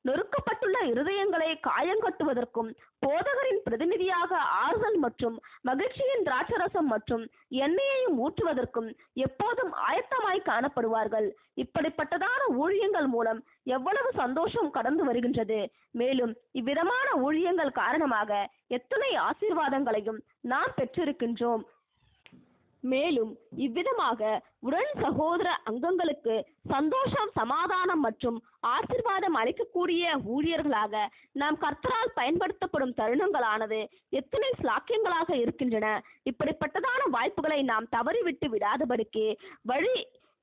நொறுக்கப்பட்டுள்ள இருதயங்களை காயங்கட்டுவதற்கும் போதகரின் பிரதிநிதியாக ஆறுதல் மற்றும் மகிழ்ச்சியின் திராட்சரசம் மற்றும் எண்ணெயையும் ஊற்றுவதற்கும் எப்போதும் ஆயத்தமாய் காணப்படுவார்கள். இப்படிப்பட்டதான ஊழியங்கள் மூலம் எவ்வளவு சந்தோஷம் கடந்து வருகின்றது. மேலும் இவ்விதமான ஊழியங்கள் காரணமாக எத்தனை ஆசீர்வாதங்களையும் நாம் பெற்றிருக்கின்றோம். மேலும் இவ்விதமாக உடன் சகோதர அங்கங்களுக்கு சந்தோஷம், சமாதானம் மற்றும் ஆசீர்வாதம் அளிக்கக்கூடிய ஊழியர்களாக நாம் கர்த்தரால் பயன்படுத்தப்படும் தருணங்களானது எத்தனை ஸ்லாக்கியங்களாக இருக்கின்றன. இப்படிப்பட்டதான வாய்ப்புகளை நாம் தவறிவிட்டு விடாதபடிக்கு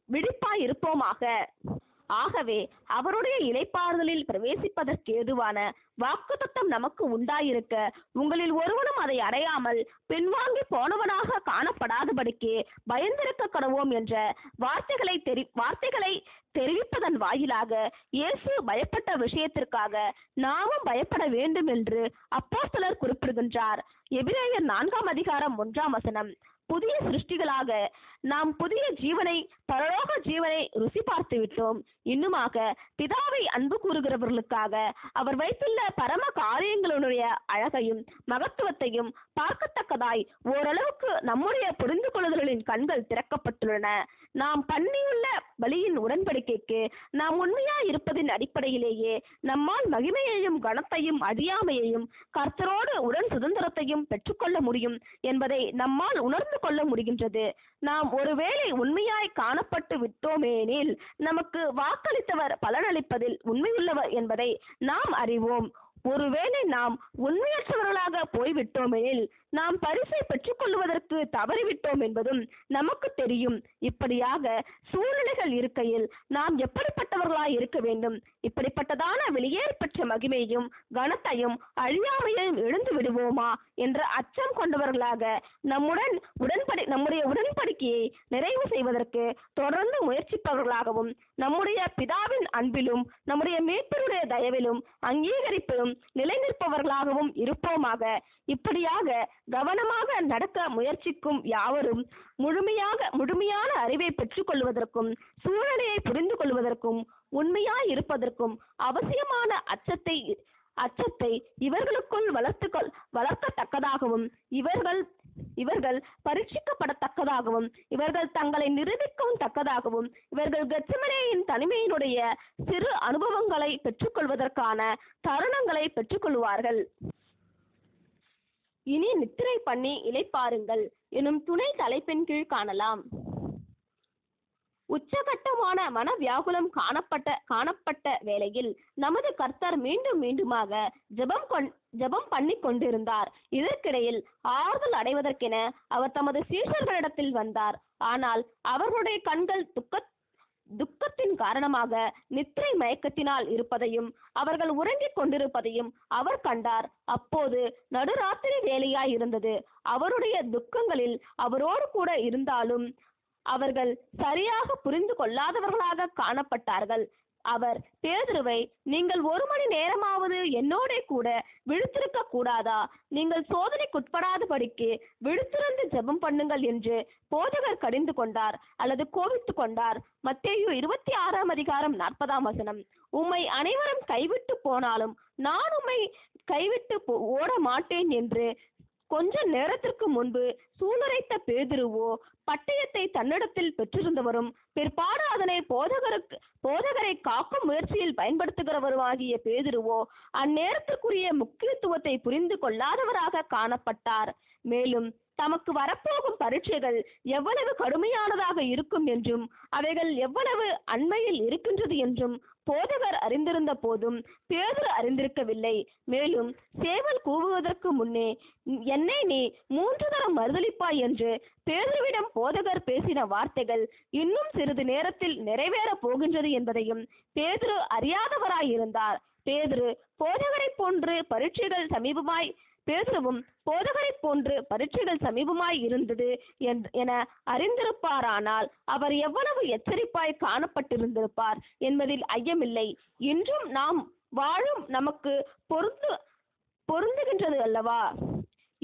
விழிப்பாய் இருப்போமாக. ஆகவே அவருடைய இளைப்பாறுதலில் பிரவேசிப்பதற்கு ஏதுவான வாக்குத்தத்தம் நமக்கு உண்டாயிருக்க, உங்களில் ஒருவனும் அதை அடையாமல் பின்வாங்கி போனவனாக காணப்படாதபடிக்கு பயந்திருக்க கடவோம் என்ற வார்த்தைகளை தெரிவிப்பதன் வாயிலாக இயேசு பயப்பட்ட விஷயத்திற்காக நாமும் பயப்பட வேண்டும் என்று அப்போஸ்தலர் குறிப்பிடுகின்றார். எபிரேயர் 4:1 புதிய சிருஷ்டிகளாக நாம் புதிய ஜீவனை, பரலோக ஜீவனை ருசி பார்த்து விட்டோம். இன்னுமாக பிதாவை அன்பு கூறுகிறவர்களுக்காக அவர் வைத்துள்ள பரம காரியங்களுடைய அழகையும் மகத்துவத்தையும் பார்க்கத்தக்கதாய் ஓரளவுக்கு நம்முடைய புரிந்து கொள்ளுதலின் கண்கள் திறக்கப்பட்டுள்ளன. நாம் பண்ணியுள்ள பலியின் உடன்படிக்கைக்கு நாம் உண்மையா இருப்பதின் அடிப்படையிலேயே நம்மால் மகிமையையும் கனத்தையும் அழியாமையையும் கர்த்தரோடு உடன் சுதந்திரத்தையும் பெற்றுக்கொள்ள முடியும் என்பதை நம்மால் உணர்ந்து கொள்ள முடிகின்றது. நாம் ஒருவேளை உண்மையாய் காணப்பட்டு விட்டோமேனில் நமக்கு வாக்களித்தவர் பலனளிப்பதில் உண்மையுள்ளவர் என்பதை நாம் அறிவோம். ஒருவேளை நாம் உண்மையற்றவர்களாக போய்விட்டோமெனில் நாம் பரிசை பெற்றுக்கொள்வதற்கு தவறிவிட்டோம் என்பதும் நமக்கு தெரியும். இப்படியாக சூழ்நிலைகள் இருக்கையில் நாம் எப்படிப்பட்டவர்களாய் இருக்க வேண்டும்? இப்படிப்பட்டதான வெளியேற் பெற்ற மகிமையும் கனத்தையும் அழியாமையையும் எழுந்து விடுவோமா என்ற அச்சம் கொண்டவர்களாக நம்முடைய உடன்படிக்கையை நிறைவு செய்வதற்கு தொடர்ந்து முயற்சிப்பவர்களாகவும், நம்முடைய பிதாவின் அன்பிலும் நம்முடைய மீட்பருடைய தயவிலும் அங்கீகரிப்பிலும் நிலை நிற்பவர்களாகவும் இருப்போமாக. இப்படியாக கவனமாக நடக்க முயற்சிக்கும் யாவரும் முழுமையான அறிவை பெற்றுக் கொள்வதற்கும், சூழ்நிலையை புரிந்து கொள்வதற்கும், உண்மையாய் இருப்பதற்கும் அவசியமான அச்சத்தை இவர்களுக்குள் வளர்க்கத்தக்கதாகவும், இவர்கள் பரீட்சிக்கப்படத்தக்கதாகவும், இவர்கள் தங்களை நிரூபிக்கவும் தக்கதாகவும், இவர்கள் கெத்செமனேயின் தனிமையினுடைய சிறு அனுபவங்களை பெற்றுக்கொள்வதற்கான தருணங்களை பெற்றுக்கொள்வார்கள். இனி நித்திரை பண்ணி இளைப்பாறுங்கள் எனும் துணை தலைப்பின் கீழ் காணலாம். உச்சகட்டமான மன வியாகுலம் காணப்பட்ட வேளையில் நமது கர்த்தர் மீண்டுமாக ஜெபம் பண்ணி கொண்டிருந்தார். இதற்கிடையில் ஆறுதல் அடைவதற்கென அவர் தமது சீஷர்களிடத்தில் வந்தார். ஆனால் அவர்களுடைய கண்கள் துக்கத்தின் காரணமாக நித்திரை மயக்கத்தினால் இருப்பதையும் அவர்கள் உறங்கிக் கொண்டிருப்பதையும் அவர் கண்டார். அப்போது நடுராத்திரி வேளையாய் இருந்தது. அவருடைய துக்கங்களில் அவரோடு கூட இருந்தாலும் அவர்கள் சரியாக புரிந்து கொள்ளாதவர்களாக காணப்பட்டார்கள். அவர் பேதுருவை, நீங்கள் 1 மணி நேரமாவது என்னோட கூட விழித்திருக்க கூடாதா? நீங்கள் சோதனைக்குட்படாதபடிக்கு விழித்திருந்து ஜெபம் பண்ணுங்கள் என்று போதகர் கடிந்து கொண்டார் அல்லது கோபித்து கொண்டார். மத்தேயு 26:40 உம்மை அனைவரும் கைவிட்டு போனாலும் நான் உம்மை கைவிட்டு ஓட மாட்டேன் என்று கொஞ்ச நேரத்திற்கு முன்பு சூளுரைத்த பேதுருவோ, பட்டயத்தை தன்னிடத்தில் பெற்றிருந்தவரும் பிற்பாடு அதனை போதகரை காக்கும் முயற்சியில் பயன்படுத்துகிறவருமாகிய பேதுருவோ அந்நேரத்திற்குரிய முக்கியத்துவத்தை புரிந்து கொள்ளாதவராக காணப்பட்டார். மேலும் தமக்கு வரப்போகும் பரீட்சைகள் எவ்வளவு கடுமையானதாக இருக்கும் என்றும் அவைகள் எவ்வளவு அண்மையில் இருக்கின்றது என்றும் போதகர் அறிந்திருந்த போதும் பேதுரு அறிந்திருக்கவில்லை. மேலும் சேவல் கூவுவதற்கு முன்னே என்னை நீ 3 தரம் மறுதலிப்பாய் என்று பேதுருவிடம் போதகர் பேசின வார்த்தைகள் இன்னும் சிறிது நேரத்தில் நிறைவேறப் போகின்றது என்பதையும் பேதுரு அறியாதவராயிருந்தார். பேதுருவும் பரீட்சைகள் சமீபமாய் இருந்தது என அறிந்திருப்பாரானால் அவர் எவ்வளவு எச்சரிப்பாய் காணப்பட்டிருந்திருப்பார் என்பதில் ஐயமில்லை. இன்றும் நாம் வாழும் நமக்கு பொருந்துகின்றது அல்லவா?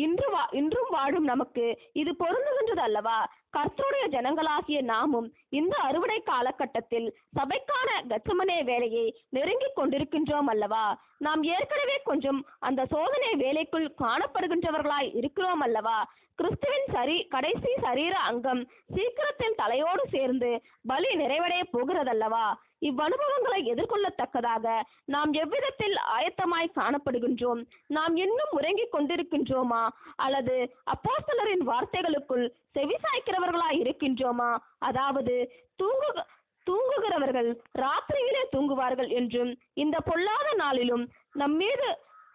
இன்றும் வாழும் நமக்கு இது பொருந்துகின்றது அல்லவா? கர்த்தருடைய ஜனங்களாகிய நாமும் இந்த அறுவடை காலகட்டத்தில் சபைக்கான கெத்செமனே வேலையை நெருங்கிக் கொண்டிருக்கின்றோம் அல்லவா? நாம் ஏற்கனவே கொஞ்சம் அந்த சோதனை வேலைக்குள் காணப்படுகின்றவர்களாய் இருக்கிறோம் அல்லவா? கிறிஸ்துவின் கடைசி சரீர அங்கம் சீக்கிரத்தில் தலையோடு சேர்ந்து பலி நிறைவடைய போகிறதல்லவா? இவ்வனுபவங்களை எதிர்கொள்ளத்தக்கதாக நாம் எவ்விதத்தில் ஆயத்தமாய் காணப்படுகின்றோம்? நாம் இன்னும் உறங்கிக் கொண்டிருக்கின்றோமா, அல்லது அப்போஸ்தலரின் வார்த்தைகளுக்குள் செவிசாய்க்கிறவர்களாய் இருக்கின்றோமா? அதாவது தூங்குகிறவர்கள் ராத்திரியிலே தூங்குவார்கள் என்றும், இந்த பொல்லாத நாளிலும்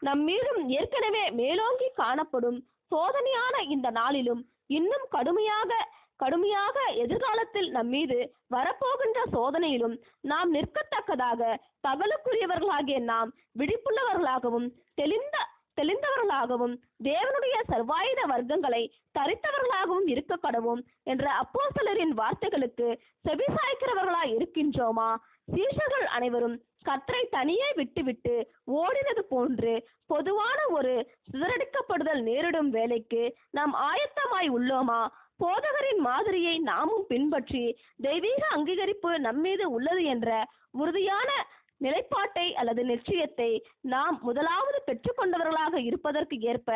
நம்மீதும் ஏற்கனவே மேலோங்கி காணப்படும் சோதனையான இந்த நாளிலும் இன்னும் கடுமையாக எதிர்காலத்தில் நம்மீது வரப்போகின்ற சோதனையிலும் நாம் நிற்கத்தக்கதாக பகலுக்குரியவர்களாகிய நாம் விழிப்புள்ளவர்களாகவும் தெளிந்தவர்களாகவும் தேவனுடைய சர்வாயுத வர்க்கங்களை தரித்தவர்களாகவும் இருக்க கடவும் என்ற அப்போஸ்தலரின் வார்த்தைகளுக்கு செவிசாய்க்கிறவர்களாய் இருக்கின்றோமா? சீஷர்கள் அனைவரும் கர்த்தரை தனியே விட்டுவிட்டு ஓடினது போன்று பொதுவான ஒரு சிதறடிக்கப்படுதல் நேரிடும் வேலைக்கு நாம் ஆயத்தமாய் உள்ளோமா? போதகரின் மாதிரியை நாமும் பின்பற்றி தெய்வீக அங்கீகரிப்பு நம்மீது உள்ளது என்ற உறுதியான நிலைப்பாட்டை அல்லது நிச்சயத்தை நாம் முதலாவது பெற்றுக்கொண்டவர்களாக இருப்பதற்கு ஏற்ப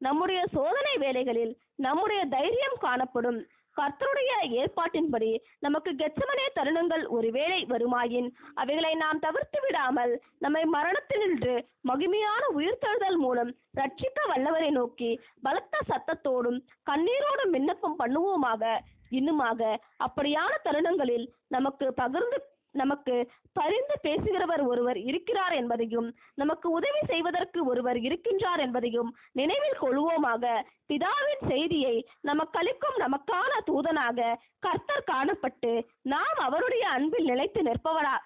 நம்முடைய சோதனை வேலைகளில் நம்முடைய தைரியம் காணப்படும். கர்த்தருடைய ஏற்பாட்டின்படி நமக்கு கெத்செமனே தருணங்கள் ஒருவேளை வருமாயின் அவைகளை நாம் தவிர்த்து விடாமல் நம்மை மரணத்தினின்று மகிமையான உயிர்த்தெழுதல் மூலம் ரட்சிக்க வல்லவரை நோக்கி பலத்த சத்தத்தோடும் கண்ணீரோடும் விண்ணப்பம் பண்ணுவோமாக. இன்னுமாக அப்படியான தருணங்களில் நமக்கு பரிந்து பேசுகிறவர் ஒருவர் இருக்கிறார் என்பதையும், நமக்கு உதவி செய்வதற்கு ஒருவர் இருக்கின்றார் என்பதையும் நினைவில் கொள்வோமாக. பிதாவின் செய்தியை நமக்களிக்கும் நமக்கான தூதனாக கர்த்தர் காணப்பட்டு நாம் அவருடைய அன்பில் நிலைத்து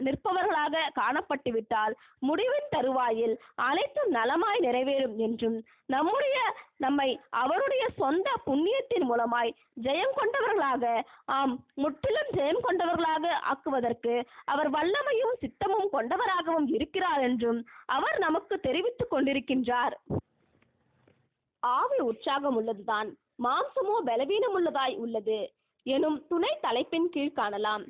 நிற்பவர்களாக காணப்பட்டு விட்டால் முடிவின் தருவாயில் அனைத்தும் நலமாய் நிறைவேறும் என்றும், நம்மை அவருடைய சொந்த புண்ணியத்தின் மூலமாய் ஜெயம் கொண்டவர்களாக, முற்றிலும் ஜெயம் கொண்டவர்களாக ஆக்குவதற்கு அவர் வல்லமையும் சித்தமும் கொண்டவராகவும் இருக்கிறார் என்றும் அவர் நமக்கு தெரிவித்துக் கொண்டிருக்கின்றார். ஆவி உற்சாகம் உள்ளதுதான், மாம்சமோ பலவீனம் உள்ளதாய் உள்ளது எனும் துணை தலைப்பின் கீழ் காணலாம்.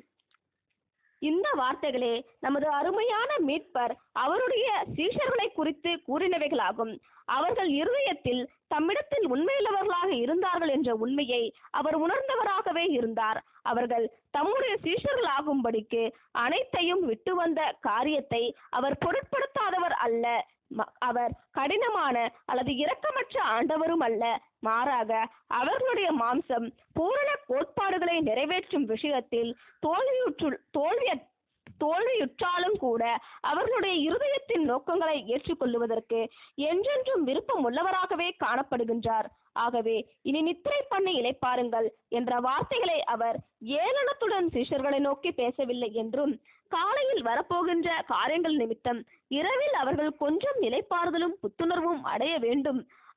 இந்த வார்த்தைகளே நமது அருமையான மீட்பர் அவருடைய சீஷர்களை குறித்து கூறினவைகளாகும். அவர்கள் இருதயத்தில் தம்மிடத்தில் உண்மையுள்ளவர்களாக இருந்தார்கள் என்ற உண்மையை அவர் உணர்ந்தவராகவே இருந்தார். அவர்கள் தம்முடைய சீஷர்கள் ஆகும்படிக்கு அனைத்தையும் விட்டு வந்த காரியத்தை அவர் பொருட்படுத்தாதவர் அல்ல. அவர் கடினமான அல்லது இரக்கமற்ற ஆண்டவரும் அல்ல. மாறாக அவர்களுடைய மாம்சம் பூரண கோட்பாடுகளை நிறைவேற்றும் விஷயத்தில் தோல்வியுற்றாலும் கூட அவர்களுடைய இருதயத்தின் நோக்கங்களை ஏற்றுக்கொள்ளுவதற்கு என்றென்றும் விருப்பம் உள்ளவராகவே காணப்படுகின்றார். ஆகவே இனி நித்திரை பண்ணி இளைப்பாருங்கள் என்ற வார்த்தைகளை அவர் ஏளனத்துடன் சீஷர்களை நோக்கி பேசவில்லை என்றும், காலையில் வரப்போகின்ற காரியங்கள் நிமித்தம் இரவில் அவர்கள் கொஞ்சம் இளைப்பாறுதலும் புத்துணர்வும்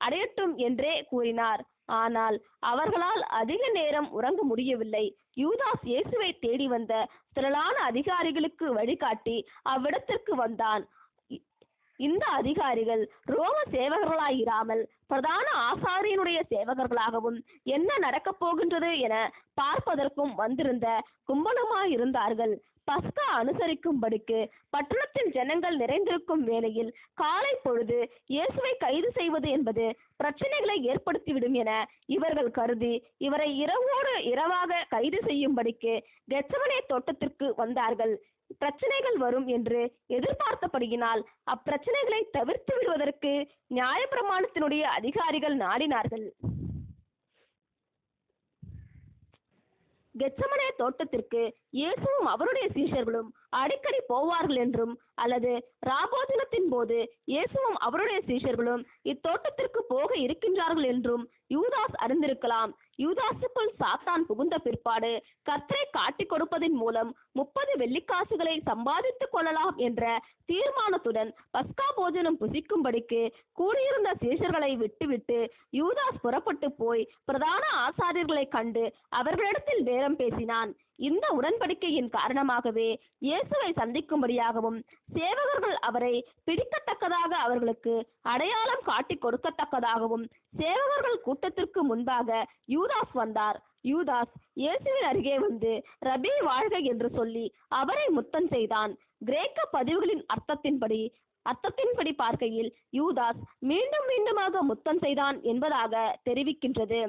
அடையட்டும் என்றே கூறினார். ஆனால் அவர்களால் அதிக நேரம் உறங்க முடியவில்லை. யூதாஸ் இயேசுவை தேடி வந்த திரளான அதிகாரிகளுக்கு வழிகாட்டி அவ்விடத்திற்கு வந்தான். இந்த அதிகாரிகள் ரோம சேவகர்களாயிராமல் பிரதான ஆசாரியனுடைய சேவகர்களாகவும் என்ன நடக்கப் போகின்றது என பார்ப்பதற்கும் வந்திருந்த கும்பலுமாயிருந்தார்கள். பஸ்கா அனுசரிக்கும்படிக்கு பட்டணத்தில் ஜனங்கள் நிறைந்திருக்கும் வேளையில் காலை பொழுது இயேசுவை கைது செய்வது என்பது பிரச்சனைகளை ஏற்படுத்திவிடும் என இவர்கள் கருதி இவரை இரவோடு இரவாக கைது செய்யும்படிக்கு கெத்செமனே தோட்டத்திற்கு வந்தார்கள். பிரச்சனைகள் வரும் என்று எதிர்பார்த்தபடியினால் அப்பிரச்சனைகளை தவிர்த்து விடுவதற்கு நியாயப்பிரமாணத்தினுடைய அதிகாரிகள் நாடினார்கள். கெத்செமனே தோட்டத்திற்கு இயேசுவும் அவருடைய சீஷர்களும் அடிக்கடி போவார்கள் என்றும், அல்லது ராபோஜனத்தின் போது இயேசுவும் அவருடைய சீஷர்களும் இத்தோட்டத்திற்கு போக இருக்கின்றார்கள் என்றும் யூதாஸ் அறிந்திருக்கலாம். யூதாசுக்குள் சாத்தான் புகுந்த பிற்பாடு கர்த்தரை காட்டிக் கொடுப்பதன் மூலம் 30 வெள்ளிக்காசுகளை சம்பாதித்துக் கொள்ளலாம் என்ற தீர்மானத்துடன் பஸ்கா போஜனம் புசிக்கும்படிக்கு கூடியிருந்த சீஷர்களை விட்டுவிட்டு யூதாஸ் புறப்பட்டு போய் பிரதான ஆசாரியர்களை கண்டு அவர்களிடத்தில் பேரம் பேசினான். இந்த உடன்படிக்கையின் காரணமாகவே இயேசுவை சந்திக்கும்படியாகவும் சேவகர்கள் அவரை பிடிக்கத்தக்கதாக அவர்களுக்கு அடையாளம் காட்டி கொடுக்கத்தக்கதாகவும் சேவகர்கள் கூட்டத்திற்கு முன்பாக யூதாஸ் வந்தார். யூதாஸ் இயேசுவின் அருகே வந்து ரபி வாழ்க என்று சொல்லி அவரை முத்தம் செய்தான். கிரேக்க பதிவுகளின் அர்த்தத்தின்படி பார்க்கையில் யூதாஸ் மீண்டும் மீண்டுமாக முத்தம் செய்தான் என்பதாக தெரிவிக்கின்றது.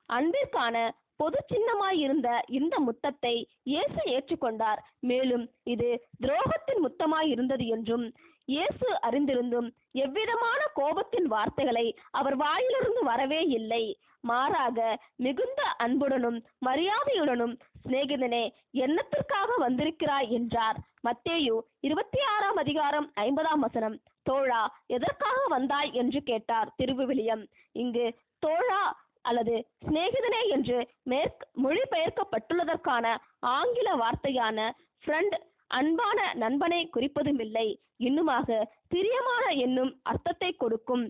அன்பிற்கான பொது சின்னமாய் இருந்த இந்த முத்தத்தை இயேசு ஏற்றுக்கொண்டார். மேலும் இது துரோகத்தின் முத்தமாய் இருந்தது என்றும் இயேசு அறிந்திருந்தும் எவ்விதமான கோபத்தின் வார்த்தைகளை அவர் வாயிலிருந்து வரவே இல்லை. மாறாக மிகுந்த அன்புடனும் மரியாதையுடனும், சிநேகிதனே, என்னத்திற்காக வந்திருக்கிறாய் என்றார். மத்தேயு 26:50 தோழா, எதற்காக வந்தாய் என்று கேட்டார் திருவிவிலியம். இங்கு தோழா அல்லது சிநேகிதனே என்று மொழிபெயர்க்கப்பட்டுள்ளதற்கான ஆங்கில வார்த்தையான ஃப்ரெண்ட் அன்பான நண்பனை குறிப்பதுமில்லை. இன்னுமாக பிரியமான என்னும் அர்த்தத்தை கொடுக்கும்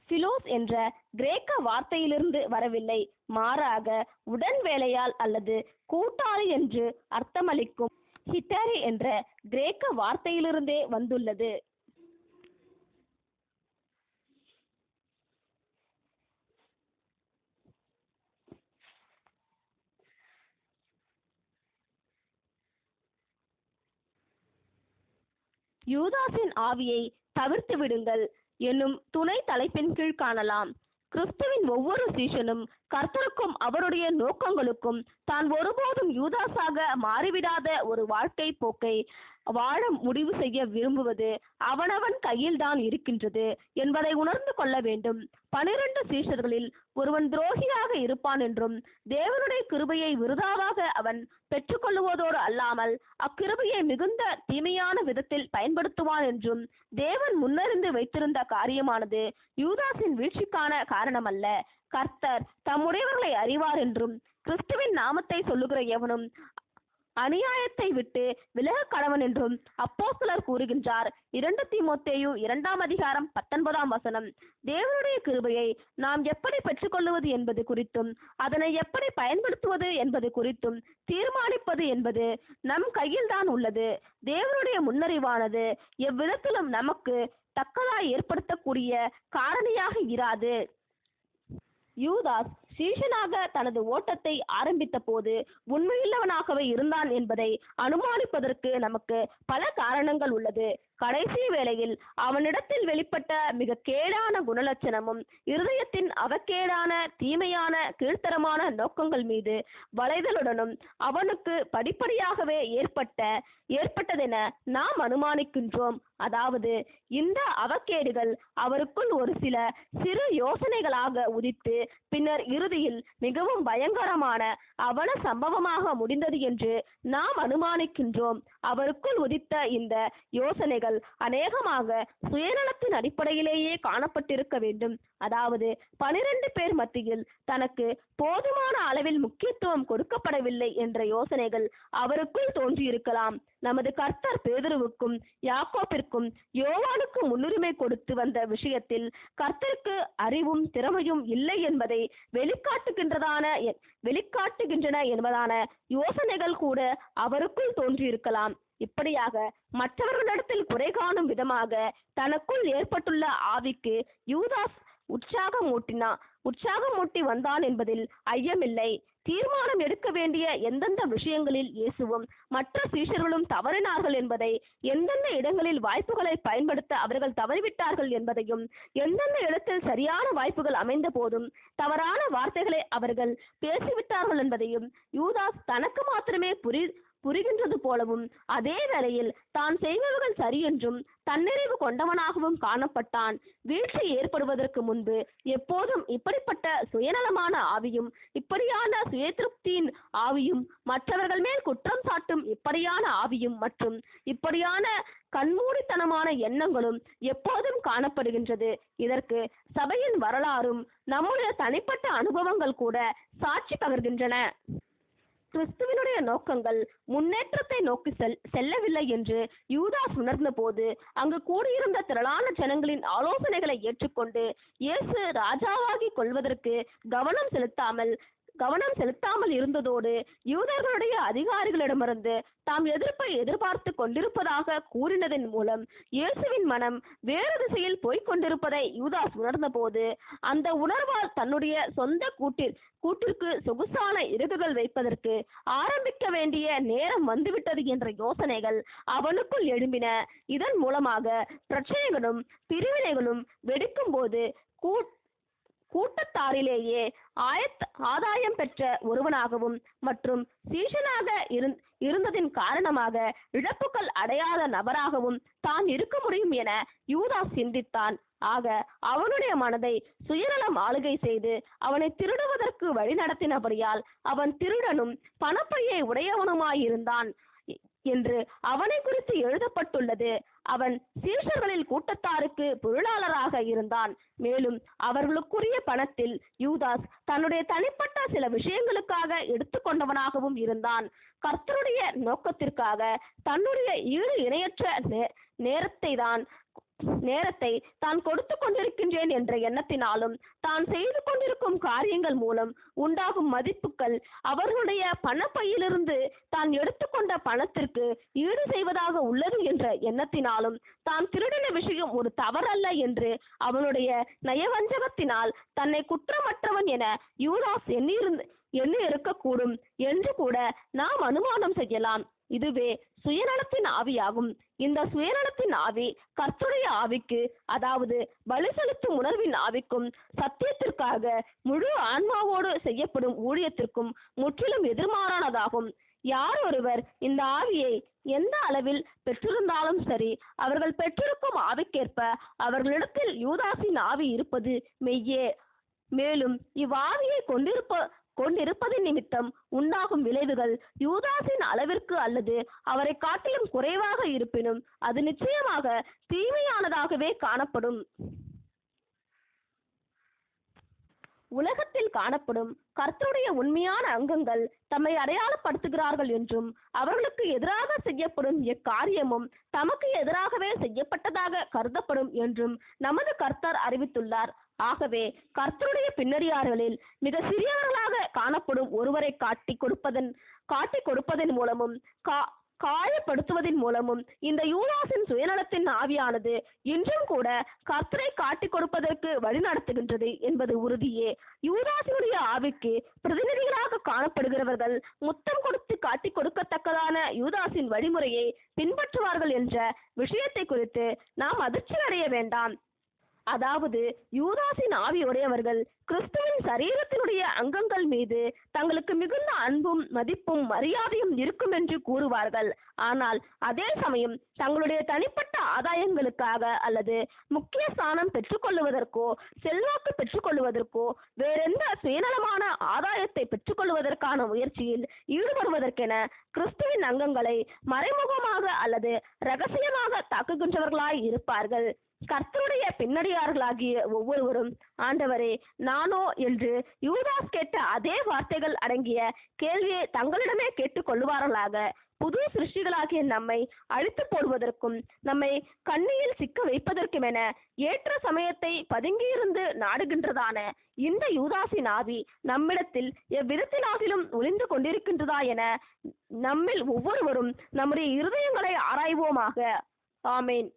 பிலோஸ் என்ற கிரேக்க வார்த்தையிலிருந்து வரவில்லை. மாறாக உடன் வேலையால் அல்லது கூட்டாளி என்று அர்த்தமளிக்கும் ஹிட்டரி என்ற கிரேக்க வார்த்தையிலிருந்தே வந்துள்ளது. யூதாஸின் ஆவியை தவிர்த்து விடுங்கள் என்னும் துணை தலைப்பின் கீழ் காணலாம். கிறிஸ்துவின் ஒவ்வொரு சீஷனும் கர்த்தருக்கும் அவருடைய நோக்கங்களுக்கும் தான் ஒருபோதும் யூதாஸாக மாறிவிடாத ஒரு வாழ்க்கை போக்கை வாழ முடிவு செய்ய விரும்புவது அவனவன் கையில்தான் இருக்கின்றது என்பதை உணர்ந்து கொள்ள வேண்டும். 12 சீஷர்களில் ஒருவன் துரோகியாக இருப்பான் என்றும் தேவனுடைய கிருபையை விருதாவாக அவன் பெற்றுக்கொள்ளுவதோடு அல்லாமல் அக்கிருபையை மிகுந்த தீமையான விதத்தில் பயன்படுத்துவான் என்றும் தேவன் முன்னறிந்து வைத்திருந்த காரியமானது யூதாஸின் வீழ்ச்சிக்கான காரணமல்ல. கர்த்தர் தம்முடையவர்களை அறிவார் என்றும் கிறிஸ்துவின் நாமத்தை சொல்லுகிற எவனும் அநியாயத்தை விட்டு விலக கடவன் என்றும் அப்போஸ்தலர் கூறுகின்றார். 2 தீமோத்தேயு 2:19 தேவனுடைய கிருபையை நாம் எப்படி பெற்றுக்கொள்வது என்பது குறித்தும் அதனை எப்படி பயன்படுத்துவது என்பது குறித்தும் தீர்மானிப்பது என்பது நம் கையில்தான் உள்ளது. தேவனுடைய முன்னறிவானது எவ்விதத்திலும் நமக்கு தக்கதாய் ஏற்படுத்தக்கூடிய காரணியாக இராது. யூதாஸ் சீஷனாக தனது ஓட்டத்தை ஆரம்பித்த போது உண்மையுள்ளவனாகவே இருந்தான் என்பதை அனுமானிப்பதற்கு நமக்கு பல காரணங்கள் உள்ளது. கடைசி வேளையில் அவனிடத்தில் வெளிப்பட்ட மிக கேடான குணலட்சணமும் இருதயத்தின் அவக்கேடான தீமையான கீழ்த்தரமான நோக்கங்கள் மீது வளைதலுடனும் அவனுக்கு படிப்படியாகவே ஏற்பட்டதென நாம் அனுமானிக்கின்றோம். அதாவது இந்த அவக்கேடுகள் அவருக்குள் ஒரு சில சிறு யோசனைகளாக உதித்து பின்னர் இறுதியில் மிகவும் பயங்கரமான அவல சம்பவமாக முடிந்தது என்று நாம் அனுமானிக்கின்றோம். அவருக்குள் உதித்த இந்த யோசனைகள் அநேகமாக சுயநலத்தின் அடிப்படையிலேயே காணப்பட்டிருக்க வேண்டும். அதாவது 12 பேர் மத்தியில் தனக்கு போதுமான அளவில் முக்கியத்துவம் கொடுக்கப்படவில்லை என்ற யோசனைகள் அவருக்குள் தோன்றியிருக்கலாம். நமது கர்த்தர் பேதுருவுக்கும் யாக்கோப்பிற்கும் யோவானுக்கும் முன்னுரிமை கொடுத்து வந்த விஷயத்தில் கர்த்தருக்கு அறிவும் திறமையும் இல்லை என்பதை வெளிக்காட்டுகின்றன என்பதான யோசனைகள் கூட அவருக்குள் தோன்றியிருக்கலாம். இப்படியாக மற்றவர்களிடத்தில் குறை காணும் விதமாக தனக்குள் ஏற்பட்டுள்ள ஆவிக்கு யூதாஸ் உற்சாகமூட்டி வந்தான் என்பதில் ஐயமில்லை. தீர்மானம் எடுக்க வேண்டிய எந்தெந்த விஷயங்களில் இயேசுவும் மற்ற சீஷர்களும் தவறினார்கள் என்பதை, எந்தெந்த இடங்களில் வாய்ப்புகளை பயன்படுத்த அவர்கள் தவறிவிட்டார்கள் என்பதையும், எந்தெந்த இடத்தில் சரியான வாய்ப்புகள் அமைந்த போதும் தவறான வார்த்தைகளை அவர்கள் பேசிவிட்டார்கள் என்பதையும் யூதாஸ் தனக்கு மாத்திரமே புரிகின்றது போலவும் அதே வேளையில் தான் செய்பவர்கள் சரியென்றும் தன்னிறைவு கொண்டவனாகவும் காணப்பட்டான். வீழ்ச்சி ஏற்படுவதற்கு முன்பு எப்போதும் இப்படிப்பட்ட சுயநலமான ஆவியும் இப்படியான சுயதிருப்தியின் ஆவியும் மற்றவர்கள் மேல் குற்றம் சாட்டும் இப்படியான ஆவியும் மற்றும் இப்படியான கண்மூடித்தனமான எண்ணங்களும் எப்போதும் காணப்படுகின்றது. இதற்கு சபையின் வரலாறும் நம்முடைய தனிப்பட்ட அனுபவங்கள் கூட சாட்சி பகர்கின்றன. கிறிஸ்துவினுடைய நோக்கங்கள் முன்னேற்றத்தை நோக்கி செல்லவில்லை என்று யூதாஸ் உணர்ந்த போது அங்கு கூடியிருந்த திரளான ஜனங்களின் ஆலோசனைகளை ஏற்றுக்கொண்டு இயேசு ராஜாவாகி கொள்வதற்கு கவனம் செலுத்தாமல் இருந்ததோடு யூதர்களுடைய அதிகாரிகளிடமிருந்து தாம் எதிர்ப்பை எதிர்பார்த்து கொண்டிருப்பதாக கூறினதன் மூலம் இயேசுவின் மனம் வேறு திசையில் போய்கொண்டிருப்பதை யூதாஸ் உணர்ந்த போது அந்த உணர்வால் தன்னுடைய சொந்த கூட்டிற்கு சொகுசான இறகுகள் வைப்பதற்கு ஆரம்பிக்க வேண்டிய நேரம் வந்துவிட்டது என்ற யோசனைகள் அவனுக்குள் எழும்பின. இதன் மூலமாக பிரச்சனைகளும் பிரிவினைகளும் வெடிக்கும் போது கூட்டத்தாரிலேயே ஆதாயம் பெற்ற ஒருவனாகவும் மற்றும் சீஷனாக இருந்ததின் காரணமாக இழப்புகள் அடையாத நபராகவும் தான் இருக்க முடியும் என யூதாஸ் சிந்தித்தான். ஆக அவனுடைய மனதை சுயநலம் ஆளுகை செய்து அவனை திருடுவதற்கு வழி நடத்தினபடியால் அவன் திருடனும் பணப்பையை உடையவனுமாயிருந்தான் என்று அவனை குறித்து எழுதப்பட்டுள்ளது. அவன் சீஷர்களில் கூட்டத்தாருக்கு பொருளாளராக இருந்தான். மேலும் அவர்களுக்குரிய பணத்தில் யூதாஸ் தன்னுடைய தனிப்பட்ட சில விஷயங்களுக்காக எடுத்துக்கொண்டவனாகவும் இருந்தான். கர்த்தருடைய நோக்கத்திற்காக தன்னுடைய ஈடு இணையற்ற நேரத்தை தான் கொடுத்து கொண்டிருக்கின்றேன் என்ற எண்ணத்தினாலும் தான் செய்து கொண்டிருக்கும் காரியங்கள் மூலம் உண்டாகும் மதிப்புகள் அவர்களுடைய பணப்பையிலிருந்து தான் எடுத்துக்கொண்ட பணத்திற்கு ஈடு செய்வதாக உள்ளது என்ற எண்ணத்தினாலும் தான் திருடின விஷயம் ஒரு தவறல்ல என்று அவனுடைய நயவஞ்சகத்தினால் தன்னை குற்றமற்றவன் என யூதாஸ் எண்ணி இருக்கக்கூடும் என்று கூட நாம் அனுமானம் செய்யலாம். இதுவே சுயநலத்தின் ஆவியாகும். இந்த சுயநலத்தின் ஆவி கர்த்தருடைய ஆவிக்கு, அதாவது பலி செலுத்தும் உணர்வின் ஆவிக்கும் சத்தியத்திற்காக முழு ஆன்மாவோடு செய்யப்படும் ஊழியத்திற்கும் முற்றிலும் எதிர்மாறானதாகும். யார் ஒருவர் இந்த ஆவியை எந்த அளவில் பெற்றிருந்தாலும் சரி, அவர்கள் பெற்றிருக்கும் ஆவிக்கேற்ப அவர்களிடத்தில் யூதாசின் ஆவி இருப்பது மெய்யே. மேலும் இவ்வாவியை கொண்டிருப்பதின் நிமித்தம் உண்டாகும் விளைவுகள் யூதாசின் அளவிற்கு அல்லது அவரை காட்டிலும் குறைவாக இருப்பினும் அது நிச்சயமாக தீமையானதாகவே காணப்படும். உலகத்தில் காணப்படும் கர்த்தருடைய உண்மையான அங்கங்கள் தம்மை அடையாளப்படுத்துகிறார்கள் என்றும் அவர்களுக்கு எதிராக செய்யப்படும் எக்காரியமும் தமக்கு எதிராகவே செய்யப்பட்டதாக கருதப்படும் என்றும் நமது கர்த்தர் அறிவித்துள்ளார். ஆகவே கர்த்தருடைய பின்னடியார்களில் மிக சிறியவர்களாக காணப்படும் ஒருவரை காட்டி கொடுப்பதன் மூலமும் காயப்படுத்துவதன் மூலமும் இந்த யூதாசின் சுயநலத்தின் ஆவியானது இன்றும் கூட கர்த்தரை காட்டி கொடுப்பதற்கு வழிநடத்துகின்றது என்பது உறுதியே. யூதாசினுடைய ஆவிக்கு பிரதிநிதிகளாக காணப்படுகிறவர்கள் முத்தம் கொடுத்து காட்டி கொடுக்கத்தக்கதான யூதாசின் வழிமுறையை பின்பற்றுவார்கள் என்ற விஷயத்தை குறித்து நாம் அதிர்ச்சி அடைய வேண்டாம். அதாவது யூதாசின் ஆவி உடையவர்கள் கிறிஸ்துவின் சரீரத்தினுடைய அங்கங்கள் மீது தங்களுக்கு மிகுந்த அன்பும் மதிப்பும் மரியாதையும் இருக்கும் என்று கூறுவார்கள். ஆனால் அதே சமயம் தங்களுடைய தனிப்பட்ட ஆதாயங்களுக்காக அல்லது முக்கிய ஸ்தானம் பெற்றுக்கொள்வதற்கோ செல்வாக்கு பெற்றுக்கொள்வதற்கோ வேறெந்த சுயநலமான ஆதாயத்தை பெற்றுக்கொள்வதற்கான முயற்சியில் ஈடுபடுவதற்கென கிறிஸ்துவின் அங்கங்களை மறைமுகமாக அல்லது இரகசியமாக தாக்குகின்றவர்களாய் இருப்பார்கள். கர்த்தருடைய பின்னடியார்களாகிய ஒவ்வொருவரும், ஆண்டவரே நானோ என்று யூதாஸ் கேட்ட அதே வார்த்தைகள் அடங்கிய கேள்வியை தங்களிடமே கேட்டுக் கொள்ளுவார்களாக. புது சிருஷ்டிகளாகிய நம்மை அழித்து போடுவதற்கும் நம்மை கண்ணியில் சிக்க வைப்பதற்குமென ஏற்ற சமயத்தை பதுங்கியிருந்து நாடுகின்றதான இந்த யூதாசின் ஆவி நம்மிடத்தில் எவ்விதத்திலாகிலும் ஒளிந்து கொண்டிருக்கின்றதா என நம்மில் ஒவ்வொருவரும் நம்முடைய இருதயங்களை ஆராய்வோமாக. ஆமேன்.